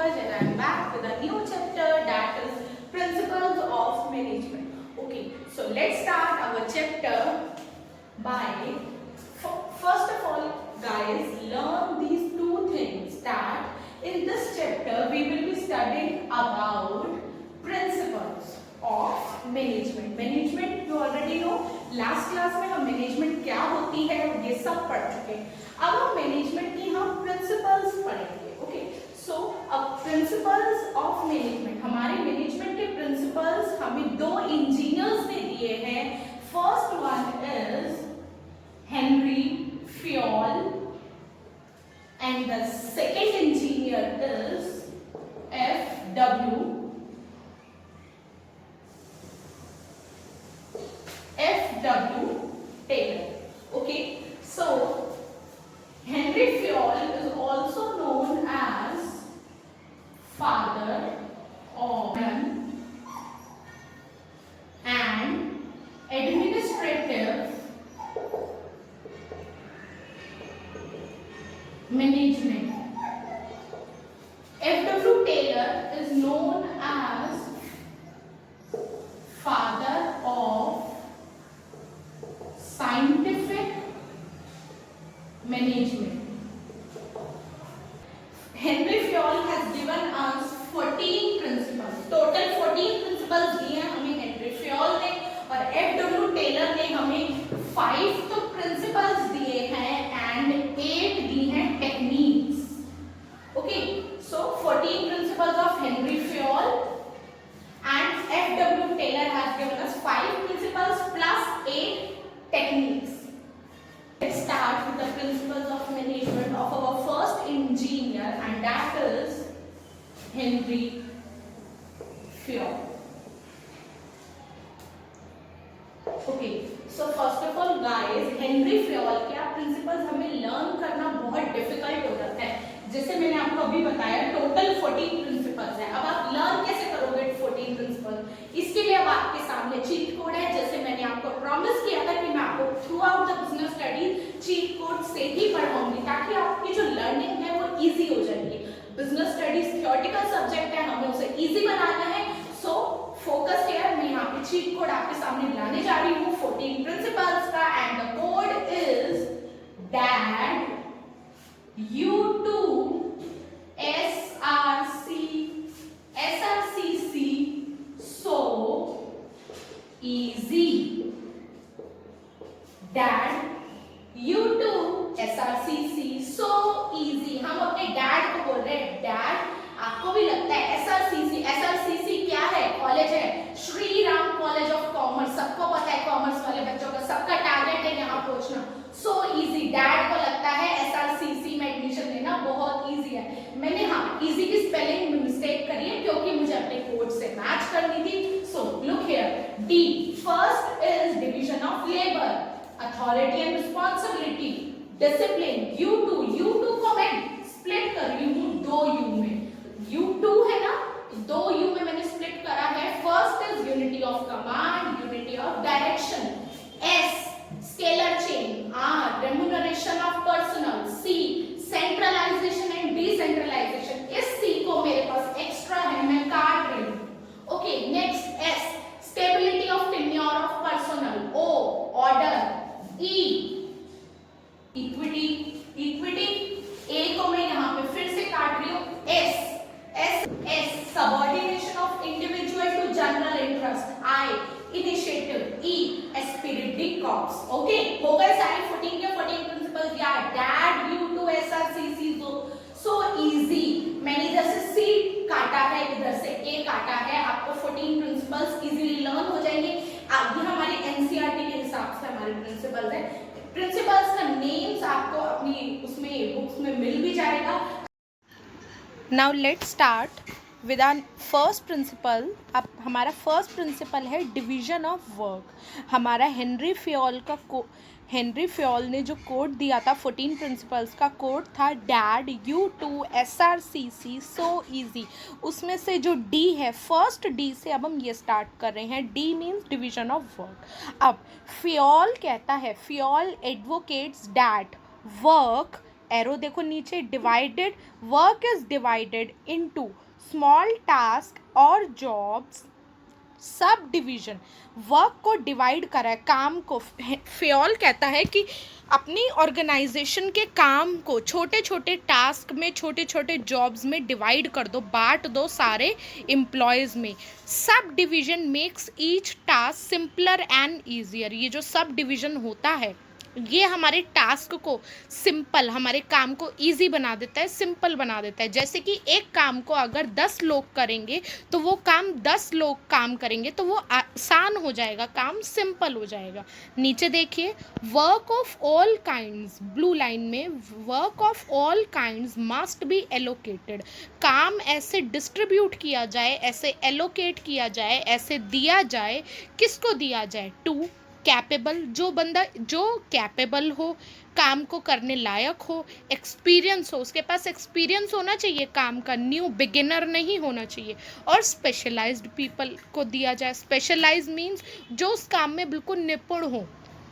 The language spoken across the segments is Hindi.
Pankaj and I'm back with a new chapter, that is Principles of Management. Okay, so let's start our chapter by first of all guys, learn these two things, that in this chapter we will be studying about principles of management. Management you already know, last class में हम मैनेजमेंट क्या होती है ये सब पढ़ चुके हैं. अब हम मैनेजमेंट की हम प्रिंसिपल्स पढ़ेंगे. ओके, सो अब प्रिंसिपल्स ऑफ मैनेजमेंट, हमारे मैनेजमेंट के प्रिंसिपल्स हमें दो इंजीनियर्स ने दिए हैं. First one is Henry Fayol and the second engineer is F.W. Taylor. Okay, so Henry Fayol is also known as father of and administrative management. F.W. Taylor is known as father of scientific management. Henry Fayol has given us 14 principles. Total 14 principles दिए हैं हमें हेनरी फ्योल ने, और F.W. टेलर ने हमें 5 तो principles दिए हैं and 8 दी हैं techniques. Okay, so 14 principles of Henry Fayol and F.W. Taylor has given us 5 principles plus 8 techniques. Let's start with the principles of management of our first engineer, and that is Henry Fayol. Okay, so first of all guys, Henry Fayol के principles हमें learn करना बहुत difficult हो जाता है. जैसे मैंने आपको अभी बताया टोटल 14 प्रिंसिपल्स हैं. अब आप लर्न कैसे करोगे 14 प्रिंसिपल्स? इसके लिए अब आपके सामने चीट कोड है. जैसे मैंने आपको प्रॉमिस किया था कि मैं आपको through out the business studies cheat code से ही पढ़ाऊंगी, ताकि आपकी जो लर्निंग है वो इजी हो जाएगी. बिजनेस स्टडीज थ्योरेटिकल सब्जेक्ट है, हमें उसे इजी बनाना है. So focus here. मैं यहाँ पे चीट कोड आपके सामने लाने जा रही हूँ 14 प्रिंसिपल्स का, and the code is dad U2 SRCC so easy. Dad U2 SRCC so easy. हम अपने डैड को बोल रहे हैं. डैड आपको भी लगता है SRCC क्या है? कॉलेज है, Shri Ram college of commerce. सबको पता है कॉमर्स वाले बच्चों का सबका टारगेट है यहाँ पहुंचना. So easy. डैड को लगता है SRCC में एडमिशन लेना बहुत इजी है. मैंने इजी की स्पेलिंग में मिस्टेक करी है क्योंकि मुझे अपने कोड से मैच करनी थी. So look here. D first is division of labour, authority and responsibility, discipline. U2 को मैं स्प्लिट कर रही हूँ 2 U में. U2 है ना, 2 U में मैंने स्प्लिट करा है. First is unity of command, unity of direction. S scalar chain. R remuneration of personnel. C centralisation and decentralisation. इस C को मेरे पास एक्स्ट्रा है, मैं काट रही हूँ. Okay, next S stability of tenure of personal. O order. E equity. A को मैं यहाँ पे फिर से काट रही हूँ. S subordination of individual to general interest. I initiative. E esprit de corps. Okay, हो गए सारे 14 के 14 प्रिंसिपल्स. या dad U2 SRCC so easy. मैंने इधर से C काटा है, इधर से A काटा है. आपको 14 प्रिंसिपल्स इजीली लर्न हो जाएंगे. अब ये हमारे एनसीईआरटी के हिसाब से हमारे प्रिंसिपल्स हैं. प्रिंसिपल्स का नेम्स आपको अपनी उसमें बुक्स में मिल भी जाएगा. Now let's start with our first principle. अब हमारा फर्स्ट प्रिंसिपल है डिवीजन ऑफ वर्क. हमारा हेनरी फ्योल ने जो कोड दिया था 14 प्रिंसिपल्स का कोड था dad U2 SRCC so easy. उसमें से जो D है, फर्स्ट D से अब हम ये स्टार्ट कर रहे हैं. D means division of work. अब फ्योल कहता है, Fayol advocates that work arrow देखो नीचे, divided, work is divided into small task और जॉब्स। सब डिवीजन, वर्क को डिवाइड करा है, काम को। फ्योल कहता है कि अपनी ऑर्गेनाइजेशन के काम को छोटे छोटे टास्क में, छोटे छोटे जॉब्स में डिवाइड कर दो, बांट दो सारे एम्प्लॉयज़ में। Sub division makes each task simpler and easier. ये जो सब डिवीजन होता है ये हमारे टास्क को सिंपल, हमारे काम को इजी बना देता है, सिंपल बना देता है। जैसे कि एक काम को अगर 10 लोग करेंगे तो वो काम 10 लोग काम करेंगे तो वो आसान हो जाएगा, काम सिंपल हो जाएगा। नीचे देखिए, work of all kinds, blue line में, work of all kinds must be allocated. काम ऐसे डिस्ट्रीब्यूट किया जाए, ऐसे एलोकेट किया जाए, ऐसे दिया जाए। किसको दिया जाए? टू कैपेबल, जो बंदा जो कैपेबल हो, काम को करने लायक हो, एक्सपीरियंस हो, उसके पास एक्सपीरियंस होना चाहिए काम का, न्यू बिगिनर नहीं होना चाहिए। और स्पेशलाइज्ड पीपल को दिया जाए। स्पेशलाइज मीन्स जो उस काम में बिल्कुल निपुण हो।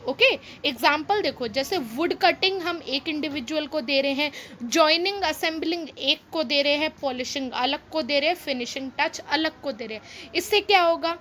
ओके, एग्जाम्पल देखो, जैसे वुड कटिंग हम एक इंडिविजुअल को दे रहे हैं, जॉइनिंग असेंबलिंग एक को दे रहे हैं, पॉलिशिंग अलग को दे रहे हैं, फिनिशिंग टच अलग को दे रहे हैं। इससे क्या होगा?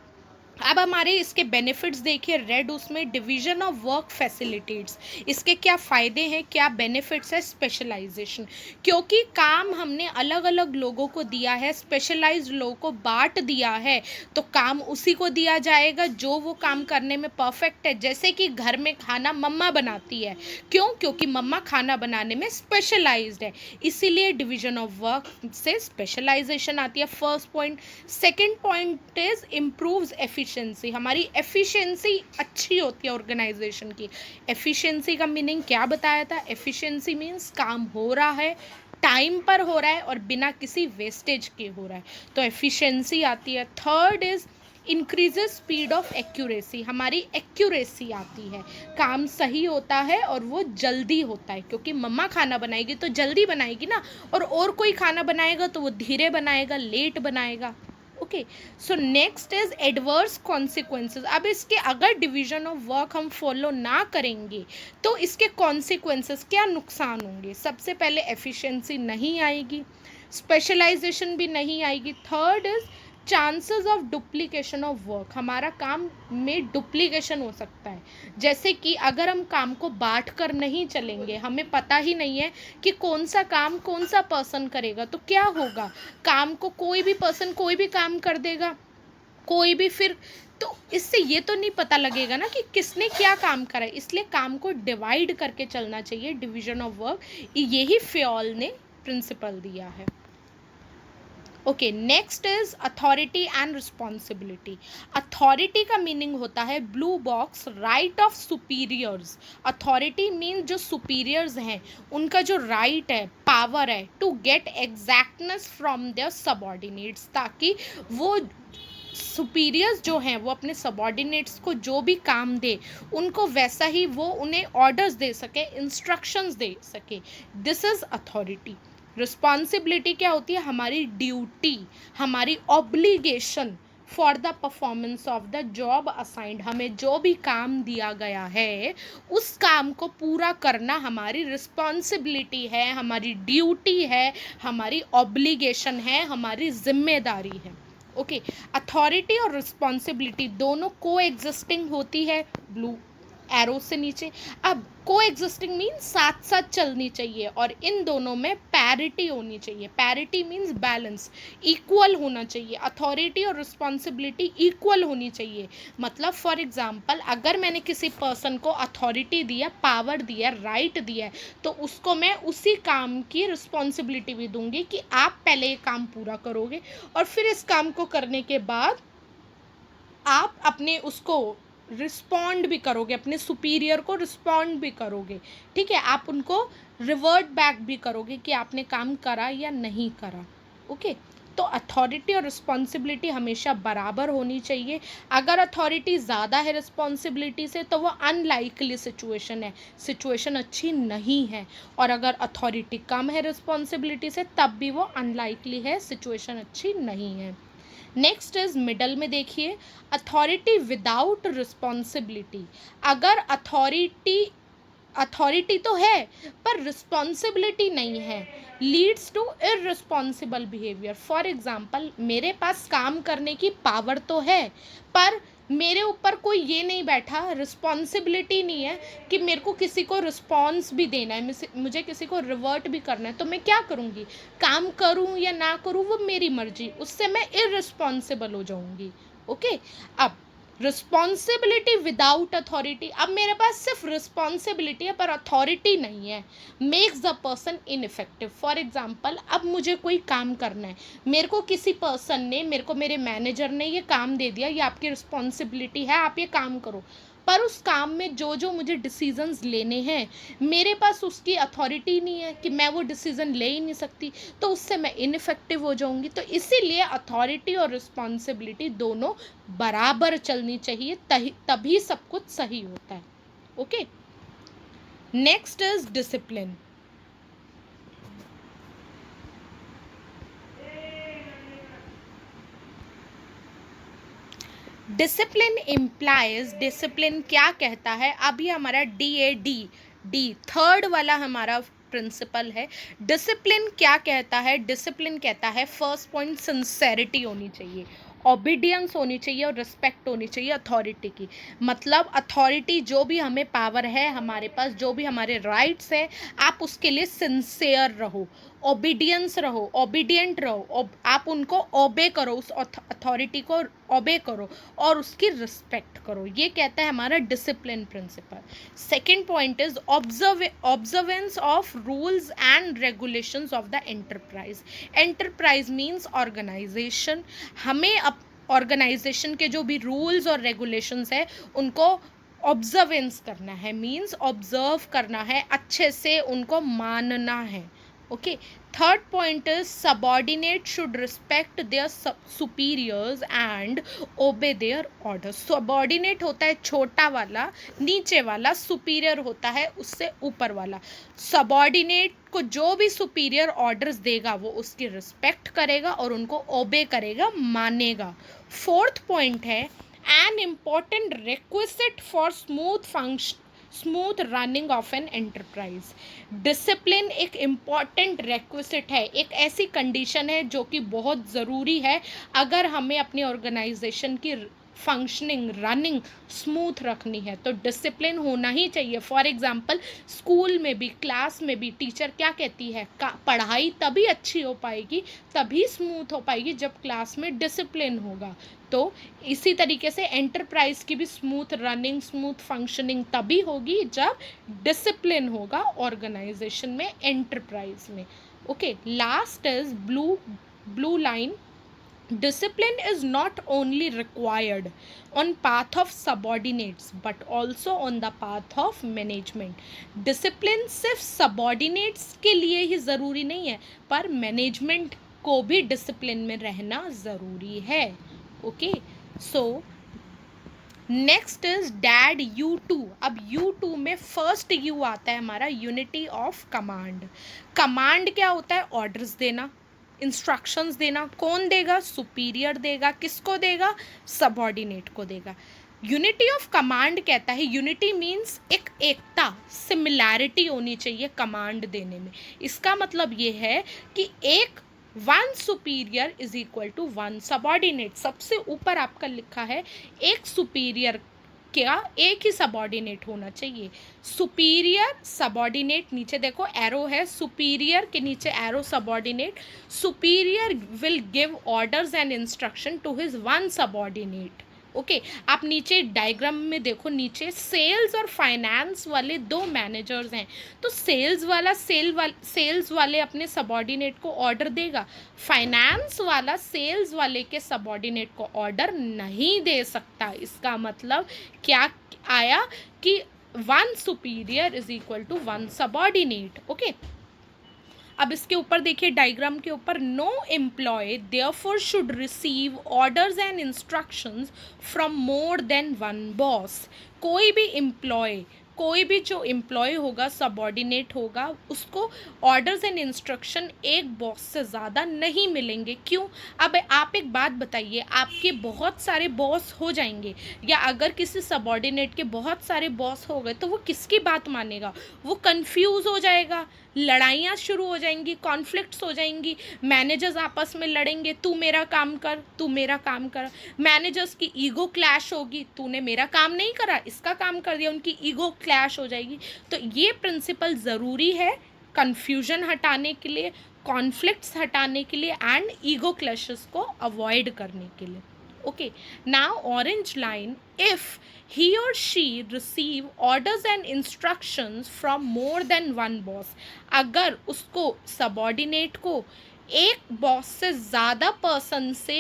अब हमारे इसके बेनिफिट्स देखिए, रेड उसमें, डिवीजन ऑफ वर्क फैसिलिटेट्स। इसके क्या फ़ायदे हैं, क्या बेनिफिट्स है? स्पेशलाइजेशन, क्योंकि काम हमने अलग अलग लोगों को दिया है, स्पेशलाइज्ड लोगों को बांट दिया है, तो काम उसी को दिया जाएगा जो वो काम करने में परफेक्ट है। जैसे कि घर में खाना मम्मा बनाती है, क्यों? क्योंकि मम्मा खाना बनाने में स्पेशलाइज्ड है, इसीलिए डिवीजन ऑफ वर्क से स्पेशलाइजेशन आती है। First point. Second point is improves efficiency. हमारी एफिशिएंसी अच्छी होती है ऑर्गेनाइजेशन की। एफिशिएंसी का मीनिंग क्या बताया था? एफिशिएंसी मीन्स काम हो रहा है, टाइम पर हो रहा है और बिना किसी वेस्टेज के हो रहा है, तो एफिशिएंसी आती है। Third is increases speed of accuracy. हमारी एक्यूरेसी आती है, काम सही होता है और वो जल्दी होता है, क्योंकि मम्मा खाना बनाएगी तो जल्दी बनाएगी ना, और कोई खाना बनाएगा तो वो धीरे बनाएगा, लेट बनाएगा। Okay, so next is adverse consequences. अब इसके अगर डिवीजन ऑफ वर्क हम फॉलो ना करेंगे तो इसके कॉन्सिक्वेंसेज, क्या नुकसान होंगे? सबसे पहले एफिशिएंसी नहीं आएगी, स्पेशलाइजेशन भी नहीं आएगी। Third is chances of duplication of work. हमारा काम में डुप्लीकेशन हो सकता है, जैसे कि अगर हम काम को बांट कर नहीं चलेंगे, हमें पता ही नहीं है कि कौन सा काम कौन सा पर्सन करेगा, तो क्या होगा? काम को कोई भी पर्सन कोई भी काम कर देगा, कोई भी, फिर तो इससे ये तो नहीं पता लगेगा ना कि किसने क्या काम करा है। इसलिए काम को डिवाइड करके चलना चाहिए, डिवीजन ऑफ वर्क। यही फ्योल ने प्रिंसिपल दिया है। Okay, next is authority and responsibility. Authority का मीनिंग होता है blue box, right of superiors. Authority mean जो सुपीरियर्स हैं उनका जो राइट है, पावर है, to get exactness from their subordinates, ताकि वो सुपीरियर्स जो हैं वो अपने सबॉर्डिनेट्स को जो भी काम दे उनको वैसा ही वो उन्हें ऑर्डर्स दे सके, इंस्ट्रक्शंस दे सके। This is authority. रिस्पॉन्सिबिलिटी क्या होती है? हमारी ड्यूटी, हमारी obligation for the performance of the job assigned. हमें जो भी काम दिया गया है उस काम को पूरा करना हमारी रिस्पॉन्सिबिलिटी है, हमारी ड्यूटी है, हमारी ऑब्लिगेशन है, हमारी जिम्मेदारी है। ओके, अथॉरिटी और रिस्पॉन्सिबिलिटी दोनों को एग्जिस्टिंग होती है, ब्लू एरो से नीचे। अब को एग्जिस्टिंग मीन साथ साथ चलनी चाहिए, और इन दोनों में पैरिटी होनी चाहिए। पैरिटी मीन्स बैलेंस, इक्वल होना चाहिए। अथॉरिटी और रिस्पॉन्सिबिलिटी इक्वल होनी चाहिए। मतलब फॉर एग्जांपल, अगर मैंने किसी पर्सन को अथॉरिटी दिया, पावर दिया, राइट दिया है, तो उसको मैं उसी काम की रिस्पॉन्सिबिलिटी भी दूंगी कि आप पहले ये काम पूरा करोगे, और फिर इस काम को करने के बाद आप अपने उसको रिस्पॉन्ड भी करोगे, अपने सुपीरियर को रिस्पॉन्ड भी करोगे। ठीक है, आप उनको रिवर्ट बैक भी करोगे कि आपने काम करा या नहीं करा। ओके, तो अथॉरिटी और रिस्पॉन्सिबिलिटी हमेशा बराबर होनी चाहिए। अगर अथॉरिटी ज़्यादा है रिस्पॉन्सिबिलिटी से तो वो अनलाइकली सिचुएशन है, सिचुएशन अच्छी नहीं है। और अगर अथॉरिटी कम है रिस्पॉन्सिबिलिटी से तब भी वो अनलाइकली है, सिचुएशन अच्छी नहीं है। नेक्स्ट इज मिडल में देखिए, अथॉरिटी विदाउट रिस्पॉन्सिबिलिटी। अगर अथॉरिटी अथॉरिटी तो है पर रिस्पॉन्सिबिलिटी नहीं है, leads to irresponsible behaviour. For example, मेरे पास काम करने की पावर तो है पर मेरे ऊपर कोई ये नहीं बैठा, रिस्पॉन्सिबिलिटी नहीं है कि मेरे को किसी को रिस्पॉन्स भी देना है, मुझे किसी को रिवर्ट भी करना है, तो मैं क्या करूँगी, काम करूँ या ना करूँ वो मेरी मर्जी, उससे मैं इररिस्पॉन्सिबल हो जाऊँगी। ओके, अब रिस्पॉन्सिबिलिटी विदाउट अथॉरिटी, अब मेरे पास सिर्फ रिस्पॉन्सिबिलिटी है पर अथॉरिटी नहीं है, makes the person ineffective. For example, अब मुझे कोई काम करना है, मेरे को किसी पर्सन ने, मेरे को मेरे मैनेजर ने ये काम दे दिया, ये आपकी रिस्पॉन्सिबिलिटी है, आप ये काम करो, पर उस काम में जो जो मुझे डिसीजंस लेने हैं मेरे पास उसकी अथॉरिटी नहीं है कि मैं वो डिसीजन ले ही नहीं सकती, तो उससे मैं इनइफेक्टिव हो जाऊंगी। तो इसीलिए अथॉरिटी और रिस्पॉन्सिबिलिटी दोनों बराबर चलनी चाहिए, तभी सब कुछ सही होता है। Okay, next is discipline. Discipline implies, discipline क्या कहता है, अभी हमारा डी थर्ड वाला हमारा प्रिंसिपल है। डिसिप्लिन क्या कहता है, डिसिप्लिन कहता है फर्स्ट पॉइंट सिंसेरिटी होनी चाहिए, ओबीडियंस होनी चाहिए और रिस्पेक्ट होनी चाहिए अथॉरिटी की। मतलब अथॉरिटी जो भी हमें पावर है हमारे पास, जो भी हमारे राइट्स हैं, आप उसके लिए सिंसेयर रहो, ओबीडियंस रहो, ओबीडियंट रहो, आप उनको ओबे करो, उस अथॉरिटी को ओबे करो और उसकी रिस्पेक्ट करो। ये कहता है हमारा discipline principle. Second point is observance of rules and regulations of the enterprise. Enterprise means organisation, हमें ऑर्गेनाइजेशन के जो भी रूल्स और रेगुलेशंस है उनको ऑब्जर्वेंस करना है, मीन्स ऑब्जर्व करना है, अच्छे से उनको मानना है। Okay, third point is subordinate should respect there superiors and ओबे देयर ऑर्डर्स। सबॉर्डिनेट होता है छोटा वाला, नीचे वाला, सुपीरियर होता है उससे ऊपर वाला। सबॉर्डिनेट को जो भी सुपीरियर ऑर्डर्स देगा वो उसकी रिस्पेक्ट करेगा और उनको ओबे करेगा, मानेगा। फोर्थ पॉइंट है an important requisite for smooth running of an enterprise. Discipline एक इम्पॉर्टेंट रिक्विजिट है, एक ऐसी कंडीशन है जो कि बहुत ज़रूरी है अगर हमें अपनी ऑर्गेनाइजेशन की फंक्शनिंग, रनिंग स्मूथ रखनी है, तो डिसिप्लिन होना ही चाहिए। फॉर एग्जांपल, स्कूल में भी, क्लास में भी टीचर क्या कहती है, पढ़ाई तभी अच्छी हो पाएगी, तभी स्मूथ हो पाएगी जब क्लास में डिसिप्लिन होगा। तो इसी तरीके से एंटरप्राइज की भी स्मूथ रनिंग, स्मूथ फंक्शनिंग तभी होगी जब डिसिप्लिन होगा ऑर्गेनाइजेशन में, एंटरप्राइज में। Okay, last is blue line. Discipline is not only required on path of subordinates but also on the path of management. Discipline सिर्फ subordinates के लिए ही ज़रूरी नहीं है पर management को भी discipline में रहना ज़रूरी है। Okay, so next is dad U2। अब U2 में फर्स्ट U आता है हमारा यूनिटी ऑफ कमांड। कमांड क्या होता है, ऑर्डर्स देना, इंस्ट्रक्शंस देना। कौन देगा, सुपीरियर देगा, किसको देगा, सबऑर्डिनेट को देगा। यूनिटी ऑफ कमांड कहता है, यूनिटी मीन्स एक एकता, सिमिलैरिटी होनी चाहिए कमांड देने में। इसका मतलब ये है कि एक one superior is equal to one subordinate. सबसे ऊपर आपका लिखा है एक सुपीरियर क्या, एक ही सबऑर्डिनेट होना चाहिए। सुपीरियर सबऑर्डिनेट, नीचे देखो एरो है, सुपीरियर के नीचे arrow subordinate. Superior will give orders and instruction to his one subordinate. Okay, आप नीचे डायग्राम में देखो, नीचे सेल्स और फाइनेंस वाले दो मैनेजर्स हैं, तो सेल्स वाले अपने सबऑर्डिनेट को ऑर्डर देगा, फाइनेंस वाला सेल्स वाले के सबऑर्डिनेट को ऑर्डर नहीं दे सकता। इसका मतलब क्या आया कि one superior is equal to one subordinate. Okay, अब इसके ऊपर देखिए डायग्राम के ऊपर, no employee therefore should receive orders and instructions from more than one boss. कोई भी एम्प्लॉय कोई भी जो एम्प्लॉय होगा, सबॉर्डिनेट होगा, उसको ऑर्डर्स एंड इंस्ट्रक्शन एक बॉस से ज़्यादा नहीं मिलेंगे। क्यों? अब आप एक बात बताइए, आपके बहुत सारे बॉस हो जाएंगे, या अगर किसी सबॉर्डिनेट के बहुत सारे बॉस हो गए तो वो किसकी बात मानेगा? वो कंफ्यूज हो जाएगा, लड़ाइयाँ शुरू हो जाएंगी, कॉन्फ्लिक्ट्स हो जाएंगी, मैनेजर्स आपस में लड़ेंगे, तू मेरा काम कर, तू मेरा काम कर, मैनेजर्स की ईगो क्लैश होगी, तूने मेरा काम नहीं करा, इसका काम कर दिया, उनकी ईगो क्लैश हो जाएगी। तो ये प्रिंसिपल ज़रूरी है कन्फ्यूजन हटाने के लिए, कॉन्फ्लिक्ट्स हटाने के लिए एंड ईगो क्लैशेस को अवॉइड करने के लिए। Okay, now orange line, if he or she receive orders and instructions from more than one boss, अगर उसको सबॉर्डिनेट को एक बॉस से ज़्यादा पर्सन से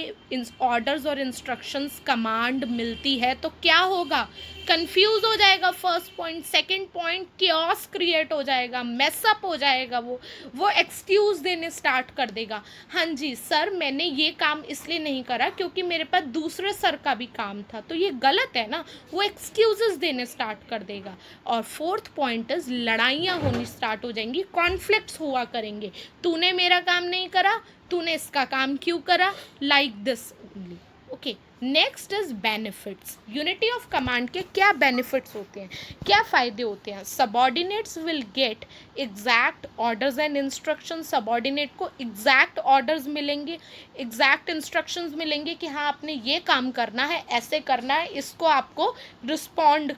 ऑर्डर्स और इंस्ट्रक्शंस कमांड मिलती है तो क्या होगा? कंफ्यूज हो जाएगा। First point, second point, chaos create हो जाएगा, मेसअप हो जाएगा, वो एक्सक्यूज़ देने स्टार्ट कर देगा। हाँ जी सर, मैंने ये काम इसलिए नहीं करा क्योंकि मेरे पास दूसरे सर का भी काम था, तो ये गलत है ना, वो एक्सक्यूजेस देने स्टार्ट कर देगा। और फोर्थ पॉइंट इज लड़ाइयाँ होनी स्टार्ट हो जाएंगी, कॉन्फ्लिक्ट्स हुआ करेंगे, तूने मेरा काम नहीं करा, तूने इसका काम क्यों करा, like this only. Okay, next is benefits. Unity of command के क्या बेनिफिट्स होते हैं, क्या फ़ायदे होते हैं? Subordinates will get exact orders and instructions, subordinate को एग्जैक्ट ऑर्डर्स मिलेंगे, एग्जैक्ट इंस्ट्रक्शंस मिलेंगे कि हाँ आपने ये काम करना है, ऐसे करना है, इसको आपको रिस्पॉन्ड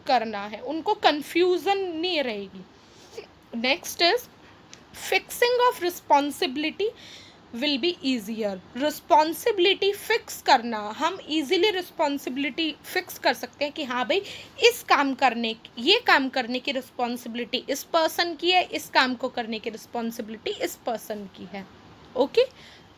करना है, उनको कन्फ्यूज़न नहीं रहेगी। Next is fixing of responsibility will be easier. Responsibility fix करना, हम ईजिली रिस्पॉन्सिबिलिटी फिक्स कर सकते हैं कि हाँ भाई इस काम करने, ये काम करने की रिस्पॉन्सिबिलिटी इस पर्सन की है, इस काम को करने की रिस्पॉन्सिबिलिटी इस पर्सन की है। Okay,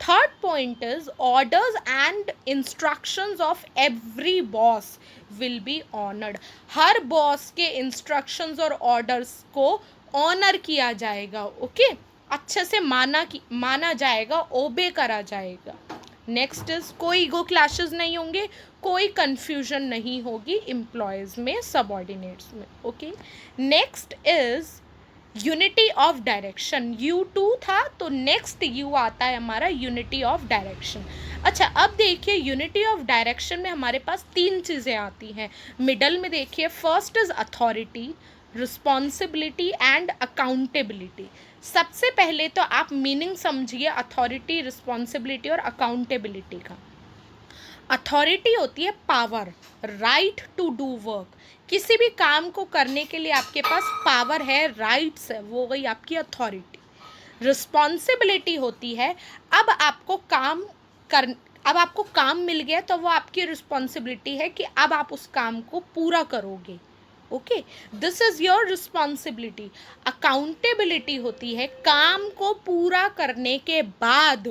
third point is orders and instructions of every boss will be honoured. Her boss के इंस्ट्रक्शंस और ऑर्डर्स को ऑनर किया जाएगा। ओके, अच्छे से माना जाएगा, ओबे करा जाएगा। नेक्स्ट इज कोई ईगो क्लैशेस नहीं होंगे, कोई कंफ्यूजन नहीं होगी एम्प्लॉयज़ में, सबॉर्डिनेट्स में। Okay, next is unity of direction. U2 था तो नेक्स्ट U आता है हमारा यूनिटी ऑफ डायरेक्शन। अच्छा, अब देखिए यूनिटी ऑफ डायरेक्शन में हमारे पास तीन चीज़ें आती हैं। मिडल में देखिए, first is authority, responsibility and accountability. सबसे पहले तो आप मीनिंग समझिए अथॉरिटी, रिस्पॉन्सिबिलिटी और अकाउंटेबिलिटी का। अथॉरिटी होती है power, right to do work. किसी भी काम को करने के लिए आपके पास पावर है, राइट्स है, वो गई आपकी अथॉरिटी। रिस्पॉन्सिबिलिटी होती है अब आपको काम मिल गया तो वो आपकी रिस्पॉन्सिबिलिटी है कि अब आप उस काम को पूरा करोगे। Okay, this is your responsibility. Accountability होती है काम को पूरा करने के बाद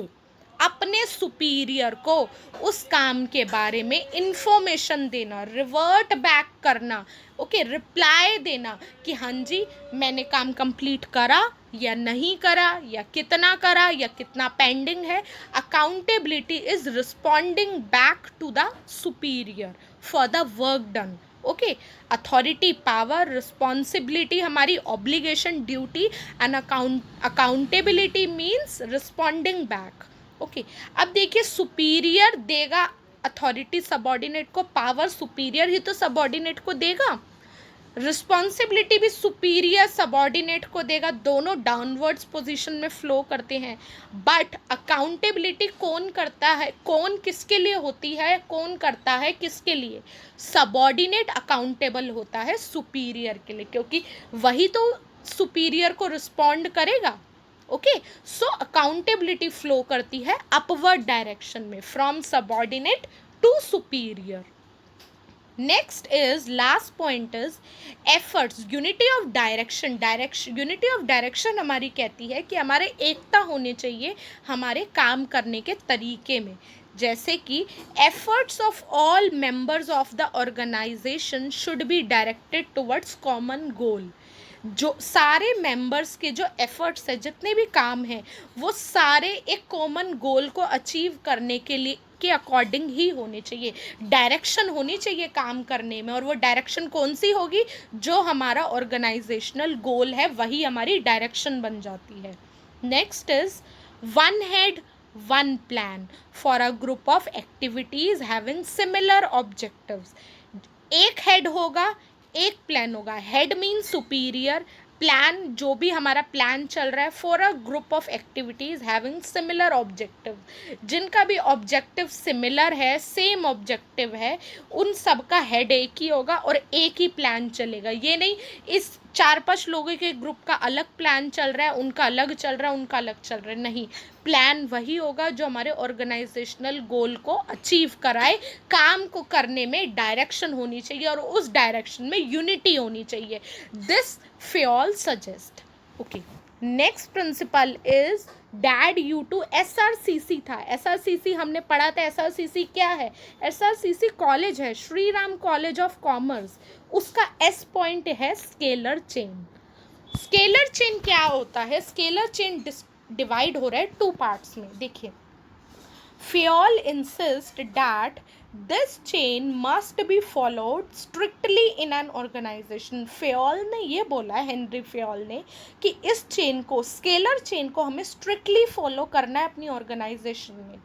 अपने सुपीरियर को उस काम के बारे में इंफॉर्मेशन देना, रिवर्ट बैक करना, ओके, रिप्लाई देना कि हाँ जी मैंने काम कंप्लीट करा या नहीं करा, या कितना पेंडिंग है। Accountability is responding back to the superior for the work done. Okay, authority power, responsibility हमारी obligation, duty, and accountability means responding back. Okay, अब देखिए सुपीरियर देगा अथॉरिटी सबॉर्डिनेट को पावर, सुपीरियर ही तो सबॉर्डिनेट को देगा। रिस्पॉन्सिबिलिटी भी सुपीरियर सबॉर्डिनेट को देगा, दोनों डाउनवर्ड्स पोजीशन में फ्लो करते हैं। बट अकाउंटेबिलिटी कौन करता है, कौन किसके लिए होती है, कौन करता है किसके लिए? सबॉर्डिनेट अकाउंटेबल होता है सुपीरियर के लिए, क्योंकि वही तो सुपीरियर को रिस्पॉन्ड करेगा। ओके, सो अकाउंटेबिलिटी फ्लो करती है अपवर्ड डायरेक्शन में, from subordinate to superior. Next is last point is efforts, unity of direction. Unity of direction हमारी कहती है कि हमारे एकता होनी चाहिए हमारे काम करने के तरीके में, जैसे कि efforts of all members of the organisation should be directed towards common goal. जो सारे मेंबर्स के जो एफर्ट्स है, जितने भी काम हैं, वो सारे एक कॉमन गोल को अचीव करने के लिए के अकॉर्डिंग ही होने चाहिए। डायरेक्शन होनी चाहिए काम करने में, और वो डायरेक्शन कौन सी होगी? जो हमारा ऑर्गेनाइजेशनल गोल है वही हमारी डायरेक्शन बन जाती है। Next is one head one plan for a group of activities having similar objectives. एक हेड होगा, एक प्लान होगा। हेड मीन सुपीरियर, प्लान जो भी हमारा प्लान चल रहा है for a group of activities having similar objective, जिनका भी ऑब्जेक्टिव सिमिलर है, सेम ऑब्जेक्टिव है, उन सब का हेड एक ही होगा और एक ही प्लान चलेगा। ये नहीं इस 4-5 लोगों के ग्रुप का अलग प्लान चल रहा है, उनका अलग चल रहा है, उनका अलग चल रहा है, नहीं, प्लान वही होगा जो हमारे ऑर्गेनाइजेशनल गोल को अचीव कराए। काम को करने में डायरेक्शन होनी चाहिए और उस डायरेक्शन में यूनिटी होनी चाहिए। This Fayol suggest. Okay. Next principle is dad U2 SRCC था। SRCC हमने पढ़ा था। SRCC क्या है? SRCC कॉलेज है, Shri Ram college of commerce. उसका S पॉइंट है स्केलर चेन। स्केलर चेन क्या होता है? स्केलर चेन डिवाइड हो रहा है 2 पार्ट्स में। देखिए, Fayol insists that this chain must be followed strictly in an organization. Fayol ने ये बोला, हेनरी फेयोल ने, कि इस चेन को, स्केलर चेन को हमें स्ट्रिक्टली फॉलो करना है अपनी ऑर्गेनाइजेशन में।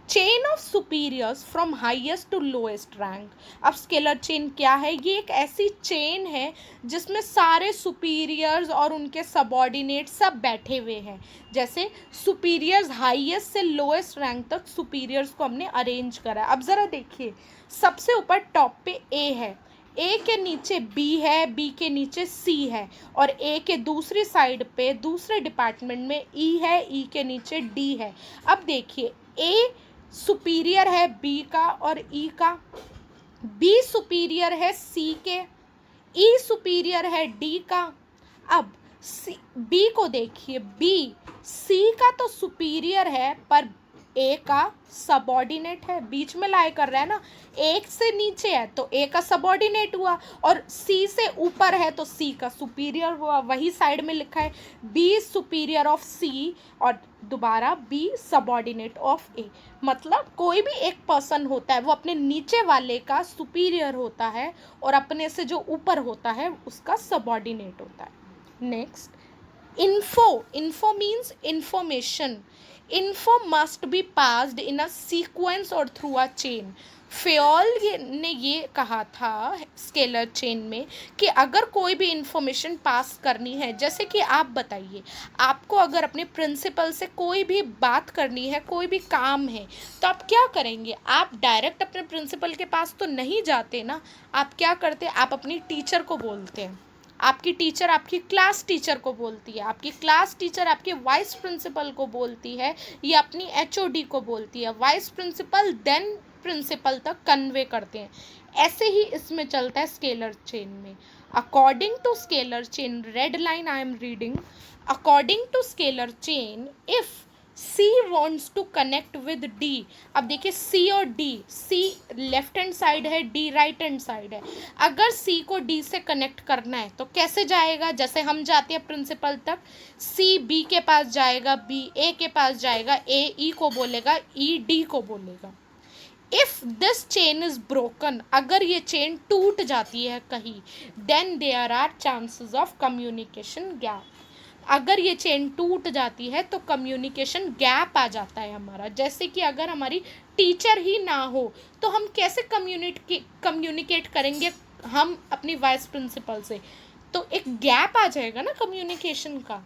Chain of superiors from highest to lowest rank. अब स्केलर चेन क्या है? ये एक ऐसी चेन है जिसमें सारे सुपीरियर्स और उनके सबऑर्डिनेट सब बैठे हुए हैं। जैसे सुपीरियर्स हाईएस्ट से लोएस्ट रैंक तक सुपीरियर्स को हमने अरेंज करा है। अब ज़रा देखिए, सबसे ऊपर टॉप पे ए है, ए के नीचे बी है, बी के नीचे सी है, और ए के दूसरी साइड पे दूसरे डिपार्टमेंट में ई है, ई के नीचे डी है। अब देखिए, ए सुपीरियर है बी का और ई का, बी सुपीरियर है सी के, ई सुपीरियर है डी का। अब सी बी को देखिए, बी सी का तो सुपीरियर है पर ए का सबऑर्डिनेट है, बीच में लाई कर रहा है ना, एक से नीचे है तो ए का सबऑर्डिनेट हुआ, और सी से ऊपर है तो सी का सुपीरियर हुआ। वही साइड में लिखा है बी सुपीरियर ऑफ सी और दोबारा बी सबऑर्डिनेट ऑफ ए। मतलब कोई भी एक पर्सन होता है वो अपने नीचे वाले का सुपीरियर होता है और अपने से जो ऊपर होता है उसका सबऑर्डिनेट होता है। Next, info means information. Info must be passed in a sequence or through a chain. Fayol ने ये कहा था स्केलर चेन में कि अगर कोई भी इंफॉर्मेशन पास करनी है, जैसे कि आप बताइए, आपको अगर अपने प्रिंसिपल से कोई भी बात करनी है, कोई भी काम है, तो आप क्या करेंगे? आप डायरेक्ट अपने प्रिंसिपल के पास तो नहीं जाते ना, आप क्या करते? आप अपनी टीचर को बोलते हैं। आपकी टीचर आपकी क्लास टीचर को बोलती है, आपकी क्लास टीचर आपके वाइस प्रिंसिपल को बोलती है, या अपनी HOD को बोलती है। वाइस प्रिंसिपल देन प्रिंसिपल तक कन्वे करते हैं। ऐसे ही इसमें चलता है स्केलर चेन में। According to scalar chain, red line I am reading, according to scalar chain, if C wants to connect with D। अब देखिए C और D, C left hand side है, D राइट हैंड साइड है। अगर C को D से कनेक्ट करना है तो कैसे जाएगा? जैसे हम जाते हैं प्रिंसिपल तक, C B के पास जाएगा, B A के पास जाएगा, A E को बोलेगा, E D को बोलेगा। If this chain is broken, अगर ये चेन टूट जाती है कहीं, then there are chances of communication gap. अगर ये चेन टूट जाती है तो कम्युनिकेशन गैप आ जाता है हमारा। जैसे कि अगर हमारी टीचर ही ना हो तो हम कैसे कम्युनिकेट करेंगे हम अपनी वाइस प्रिंसिपल से? तो एक गैप आ जाएगा ना कम्युनिकेशन का।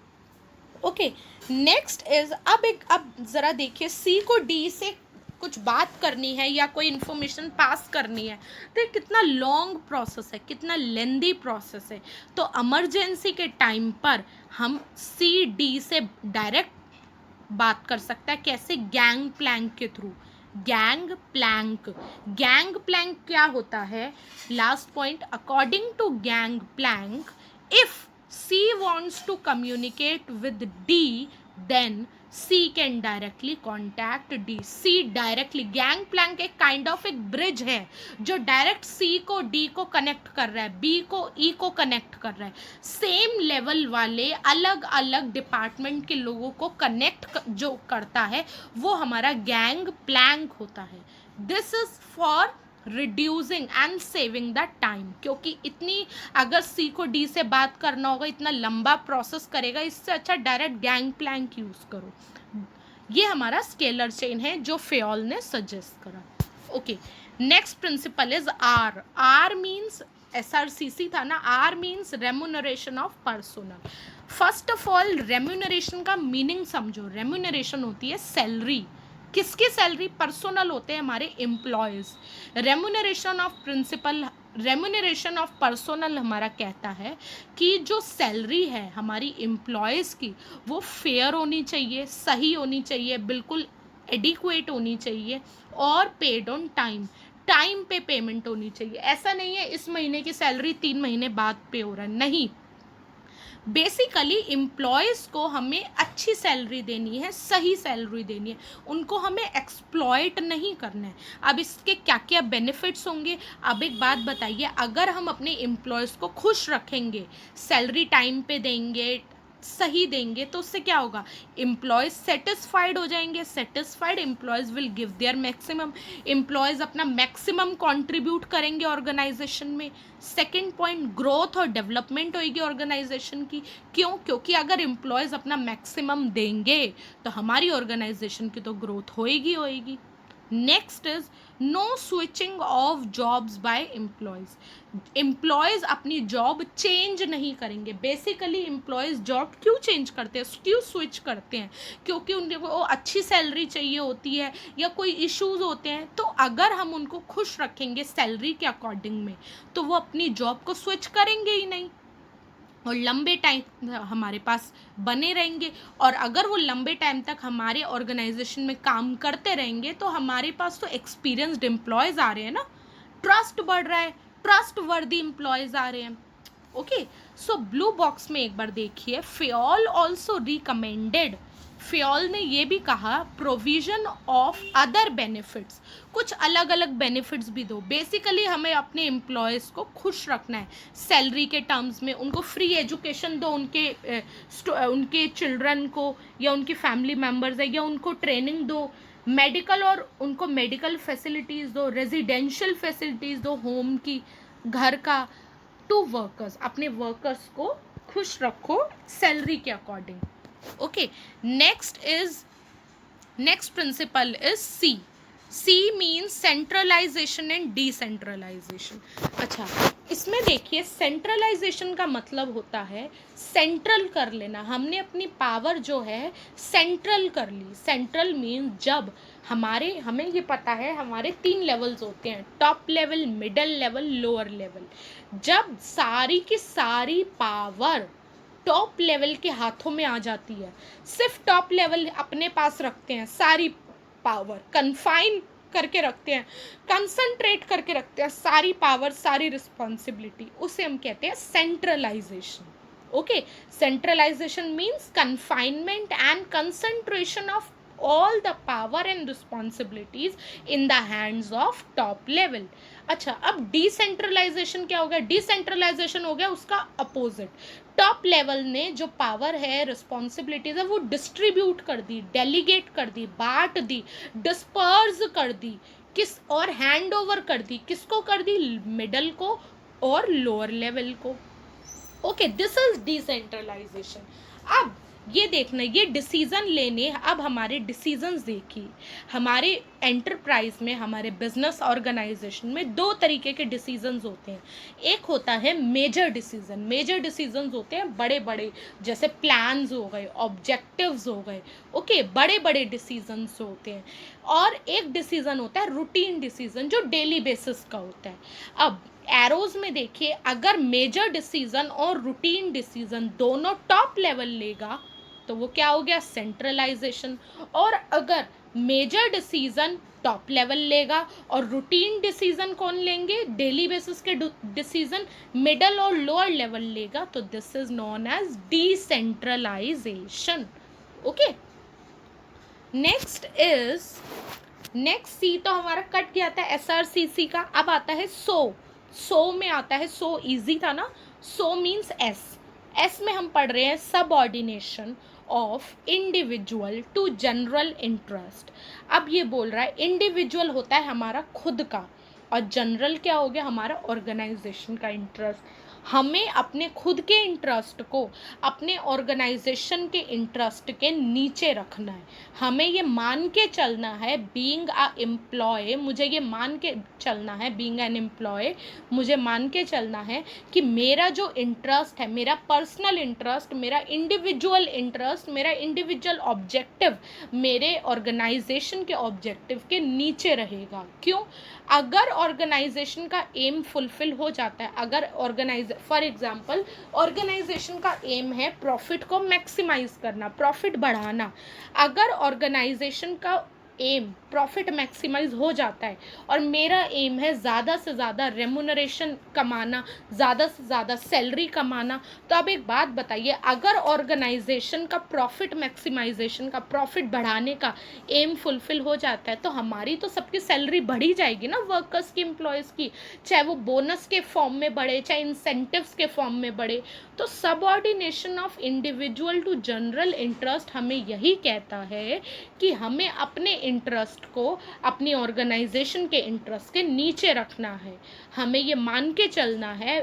ओके, नेक्स्ट इज, अब ज़रा देखिए, सी को डी से कुछ बात करनी है या कोई इन्फॉर्मेशन पास करनी है तो ये कितना लॉन्ग प्रोसेस है, कितना लेंदी प्रोसेस है। तो इमरजेंसी के टाइम पर हम सी डी से डायरेक्ट बात कर सकते हैं। कैसे? गैंग प्लैंक के थ्रू। गैंग प्लैंक क्या होता है? Last point, according to gang plank, if C wants to communicate with D, then C can directly contact D. C directly, gang plank एक काइंड ऑफ एक ब्रिज है जो डायरेक्ट सी को डी को कनेक्ट कर रहा है, बी को ई को कनेक्ट कर रहा है। सेम लेवल वाले अलग अलग डिपार्टमेंट के लोगों को कनेक्ट जो करता है वो हमारा गैंग प्लैंक होता है। This is for reducing and saving the time, क्योंकि इतनी अगर सी को डी से बात करना होगा, इतना लंबा प्रोसेस करेगा, इससे अच्छा डायरेक्ट गैंग प्लैंक यूज करो। ये हमारा स्केलर चेन है जो फेयोल ने सजेस्ट करा। Okay, next principle is R. R means SRCC था ना, R means remuneration of personnel. First of all remuneration का मीनिंग समझो। रेम्यूनरेशन होती है सैलरी। किसकी सैलरी? पर्सोनल होते हैं हमारे employees. Remuneration of principle, remuneration of personnel हमारा कहता है कि जो सैलरी है हमारी एम्प्लॉयज़ की वो फेयर होनी चाहिए, सही होनी चाहिए, बिल्कुल एडिक्वेट होनी चाहिए और पेड ऑन टाइम, टाइम पे पेमेंट होनी चाहिए। ऐसा नहीं है इस महीने की सैलरी 3 महीने बाद पे हो रहा है, नहीं। बेसिकली एम्प्लॉयज़ को हमें अच्छी सैलरी देनी है, सही सैलरी देनी है, उनको हमें एक्सप्लॉइट नहीं करना है। अब इसके क्या क्या बेनिफिट्स होंगे, अब एक बात बताइए, अगर हम अपने एम्प्लॉयज़ को खुश रखेंगे, सैलरी टाइम पे देंगे, सही देंगे, तो उससे क्या होगा? एम्प्लॉयज़ सेटिस्फाइड हो जाएंगे। Satisfied employees will give their maximum. Employees अपना मैक्सिमम कंट्रीब्यूट करेंगे ऑर्गेनाइजेशन में। सेकंड पॉइंट, ग्रोथ और डेवलपमेंट होगी ऑर्गेनाइजेशन की। क्यों? क्योंकि अगर एम्प्लॉयज़ अपना मैक्सिमम देंगे तो हमारी ऑर्गेनाइजेशन की तो ग्रोथ होएगी होएगी। Next is no switching of jobs by employees. Employees अपनी जॉब चेंज नहीं करेंगे। बेसिकली एम्प्लॉयज़ जॉब क्यों चेंज करते हैं, क्यों स्विच करते हैं? क्योंकि उनको अच्छी सैलरी चाहिए होती है या कोई इश्यूज होते हैं। तो अगर हम उनको खुश रखेंगे सैलरी के अकॉर्डिंग में तो वो अपनी जॉब को स्विच करेंगे ही नहीं और लंबे टाइम हमारे पास बने रहेंगे। और अगर वो लंबे टाइम तक हमारे ऑर्गेनाइजेशन में काम करते रहेंगे तो हमारे पास तो एक्सपीरियंस्ड एम्प्लॉयज़ आ रहे हैं ना, ट्रस्ट बढ़ रहा है, ट्रस्ट वर्दी एम्प्लॉयज़ आ रहे हैं। ओके, सो ब्लू बॉक्स में एक बार देखिए, फेयोल ऑल्सो रिकमेंडेड, फेयोल ने ये भी कहा प्रोविजन ऑफ अदर बेनिफिट्स, कुछ अलग अलग बेनिफिट्स भी दो। बेसिकली हमें अपने एम्प्लॉयज़ को खुश रखना है सैलरी के टर्म्स में, उनको फ्री एजुकेशन दो, उनके चिल्ड्रन को या उनकी फैमिली मेम्बर्स है या उनको ट्रेनिंग दो, मेडिकल और उनको मेडिकल फैसिलिटीज़ दो, रेजिडेंशियल फैसिलिटीज़ दो, होम की, घर का, टू वर्कर्स, अपने वर्कर्स को खुश रखो सैलरी के according. Okay, next principle is C. C means centralisation and decentralisation. अच्छा, इसमें देखिए सेंट्रलाइजेशन का मतलब होता है सेंट्रल कर लेना। हमने अपनी पावर जो है सेंट्रल कर ली। सेंट्रल मीन्स जब हमें ये पता है हमारे 3 लेवल्स होते हैं, top level, middle level, lower level. जब सारी की सारी पावर टॉप लेवल के हाथों में आ जाती है, सिर्फ टॉप लेवल अपने पास रखते हैं, सारी पावर कन्फाइन करके रखते हैं, कंसंट्रेट करके रखते हैं सारी पावर, सारी रिस्पॉन्सिबिलिटी, उसे हम कहते हैं centralisation. Okay, centralisation means confinement and concentration of all the power and responsibilities in the hands of top level। अच्छा, अब डिसेंट्रलाइजेशन क्या हो गया? डिसेंट्रलाइजेशन हो गया उसका अपोजिट। टॉप लेवल ने जो पावर है, रिस्पॉन्सिबिलिटीज है, वो डिस्ट्रीब्यूट कर दी, डेलीगेट कर दी, बांट दी, डिस्पर्स कर दी, किस और हैंड ओवर कर दी, किसको कर दी? मिडल को और लोअर लेवल को। Okay, this is decentralisation. अब ये देखना, ये डिसीजन लेने, अब हमारे डिसीजंस देखिए, हमारे एंटरप्राइज में, हमारे बिजनेस ऑर्गेनाइजेशन में 2 तरीके के डिसीजंस होते हैं। एक होता है मेजर डिसीजन। मेजर डिसीजंस होते हैं बड़े बड़े, जैसे प्लान्स हो गए, ऑब्जेक्टिव्स हो गए। ओके, बड़े बड़े डिसीजंस होते हैं। और एक डिसीजन होता है रूटीन डिसीजन, जो डेली बेसिस का होता है। अब एरोज में देखिए, अगर मेजर डिसीजन और रूटीन डिसीजन दोनों टॉप लेवल लेगा तो वो क्या हो गया? सेंट्रलाइजेशन। और अगर मेजर डिसीजन टॉप लेवल लेगा और रूटीन डिसीजन कौन लेंगे? डेली बेसिस के डिसीजन मिडल और लोअर लेवल लेगा, तो this is known as decentralisation. Okay, next C तो हमारा कट गया था SRCC का। अब आता है सो में आता है सो इजी था ना। सो मीन्स एस में हम पढ़ रहे हैं subordination of individual to general interest. अब ये बोल रहा है इंडिविजुअल होता है हमारा खुद का, और जनरल क्या हो गया, हमारा ऑर्गेनाइजेशन का इंटरेस्ट। हमें अपने खुद के इंटरेस्ट को अपने ऑर्गेनाइजेशन के इंटरेस्ट के नीचे रखना है। हमें ये मान के चलना है बीइंग अ एम्प्लॉय, मुझे ये मान के चलना है बीइंग एन एम्प्लॉय, मुझे मान के चलना है कि मेरा जो इंटरेस्ट है, मेरा पर्सनल इंटरेस्ट, मेरा इंडिविजुअल इंटरेस्ट, मेरा इंडिविजुअल ऑब्जेक्टिव मेरे ऑर्गेनाइजेशन के ऑब्जेक्टिव के नीचे रहेगा। क्यों? अगर ऑर्गेनाइजेशन का एम फुलफिल हो जाता है, अगर फॉर एग्जांपल ऑर्गेनाइजेशन का एम है प्रॉफिट को मैक्सिमाइज करना, प्रॉफिट बढ़ाना, अगर ऑर्गेनाइजेशन का एम प्रॉफिट मैक्सिमाइज हो जाता है और मेरा एम है ज़्यादा से ज़्यादा रेमुनरेशन कमाना, ज़्यादा से ज़्यादा सैलरी कमाना, तो अब एक बात बताइए, अगर ऑर्गेनाइजेशन का प्रॉफिट मैक्सिमाइजेशन का, प्रॉफिट बढ़ाने का एम फुलफिल हो जाता है तो हमारी तो सबकी सैलरी बढ़ी जाएगी ना, वर्कर्स की, एम्प्लॉयज़ की, चाहे वो बोनस के फॉर्म में बढ़े, चाहे इंसेंटिव्स के फॉर्म में बढ़े। तो subordination of individual to general interest हमें यही कहता है कि हमें अपने इंटरेस्ट को अपनी ऑर्गेनाइजेशन के इंटरेस्ट के नीचे रखना है। हमें ये मान के चलना है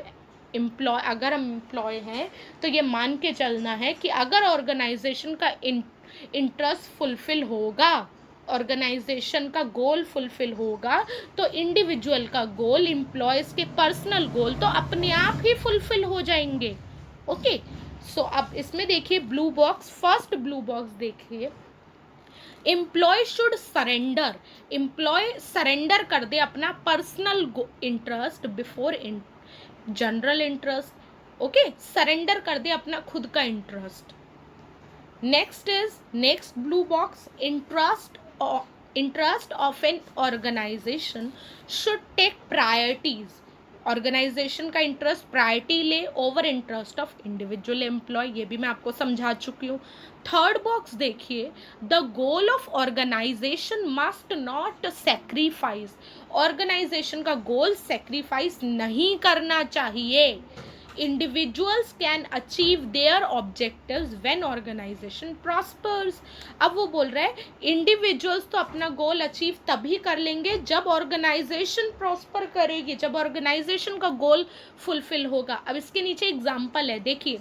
अगर हम एम्प्लॉय हैं तो ये मान के चलना है कि अगर ऑर्गेनाइजेशन का इंटरेस्ट फुलफिल होगा, ऑर्गेनाइजेशन का गोल फुलफिल होगा, तो इंडिविजुअल का गोल, एम्प्लॉयज़ के पर्सनल गोल तो अपने आप ही फुलफिल हो जाएंगे। ओके, सो अब इसमें देखिए blue box, first blue box देखिए, employ should surrender, employ surrender कर दे अपना personal interest before general interest. Okay, surrender कर दे अपना खुद का interest. Next blue box, interest of an organisation should take priorities, organisation का इंटरेस्ट प्रायोरिटी ले over interest of individual employ, ये भी मैं आपको समझा चुकी हूँ। थर्ड बॉक्स देखिए, the goal of organisation must not sacrifice, organisation का गोल सेक्रीफाइस नहीं करना चाहिए। individuals can achieve their objectives when organization prospers। अब वो बोल रहे हैं इंडिविजुअल्स तो अपना गोल अचीव तभी कर लेंगे जब ऑर्गेनाइजेशन प्रॉस्पर करेगी, जब ऑर्गेनाइजेशन का गोल फुलफिल होगा। अब इसके नीचे एग्जांपल है, देखिए,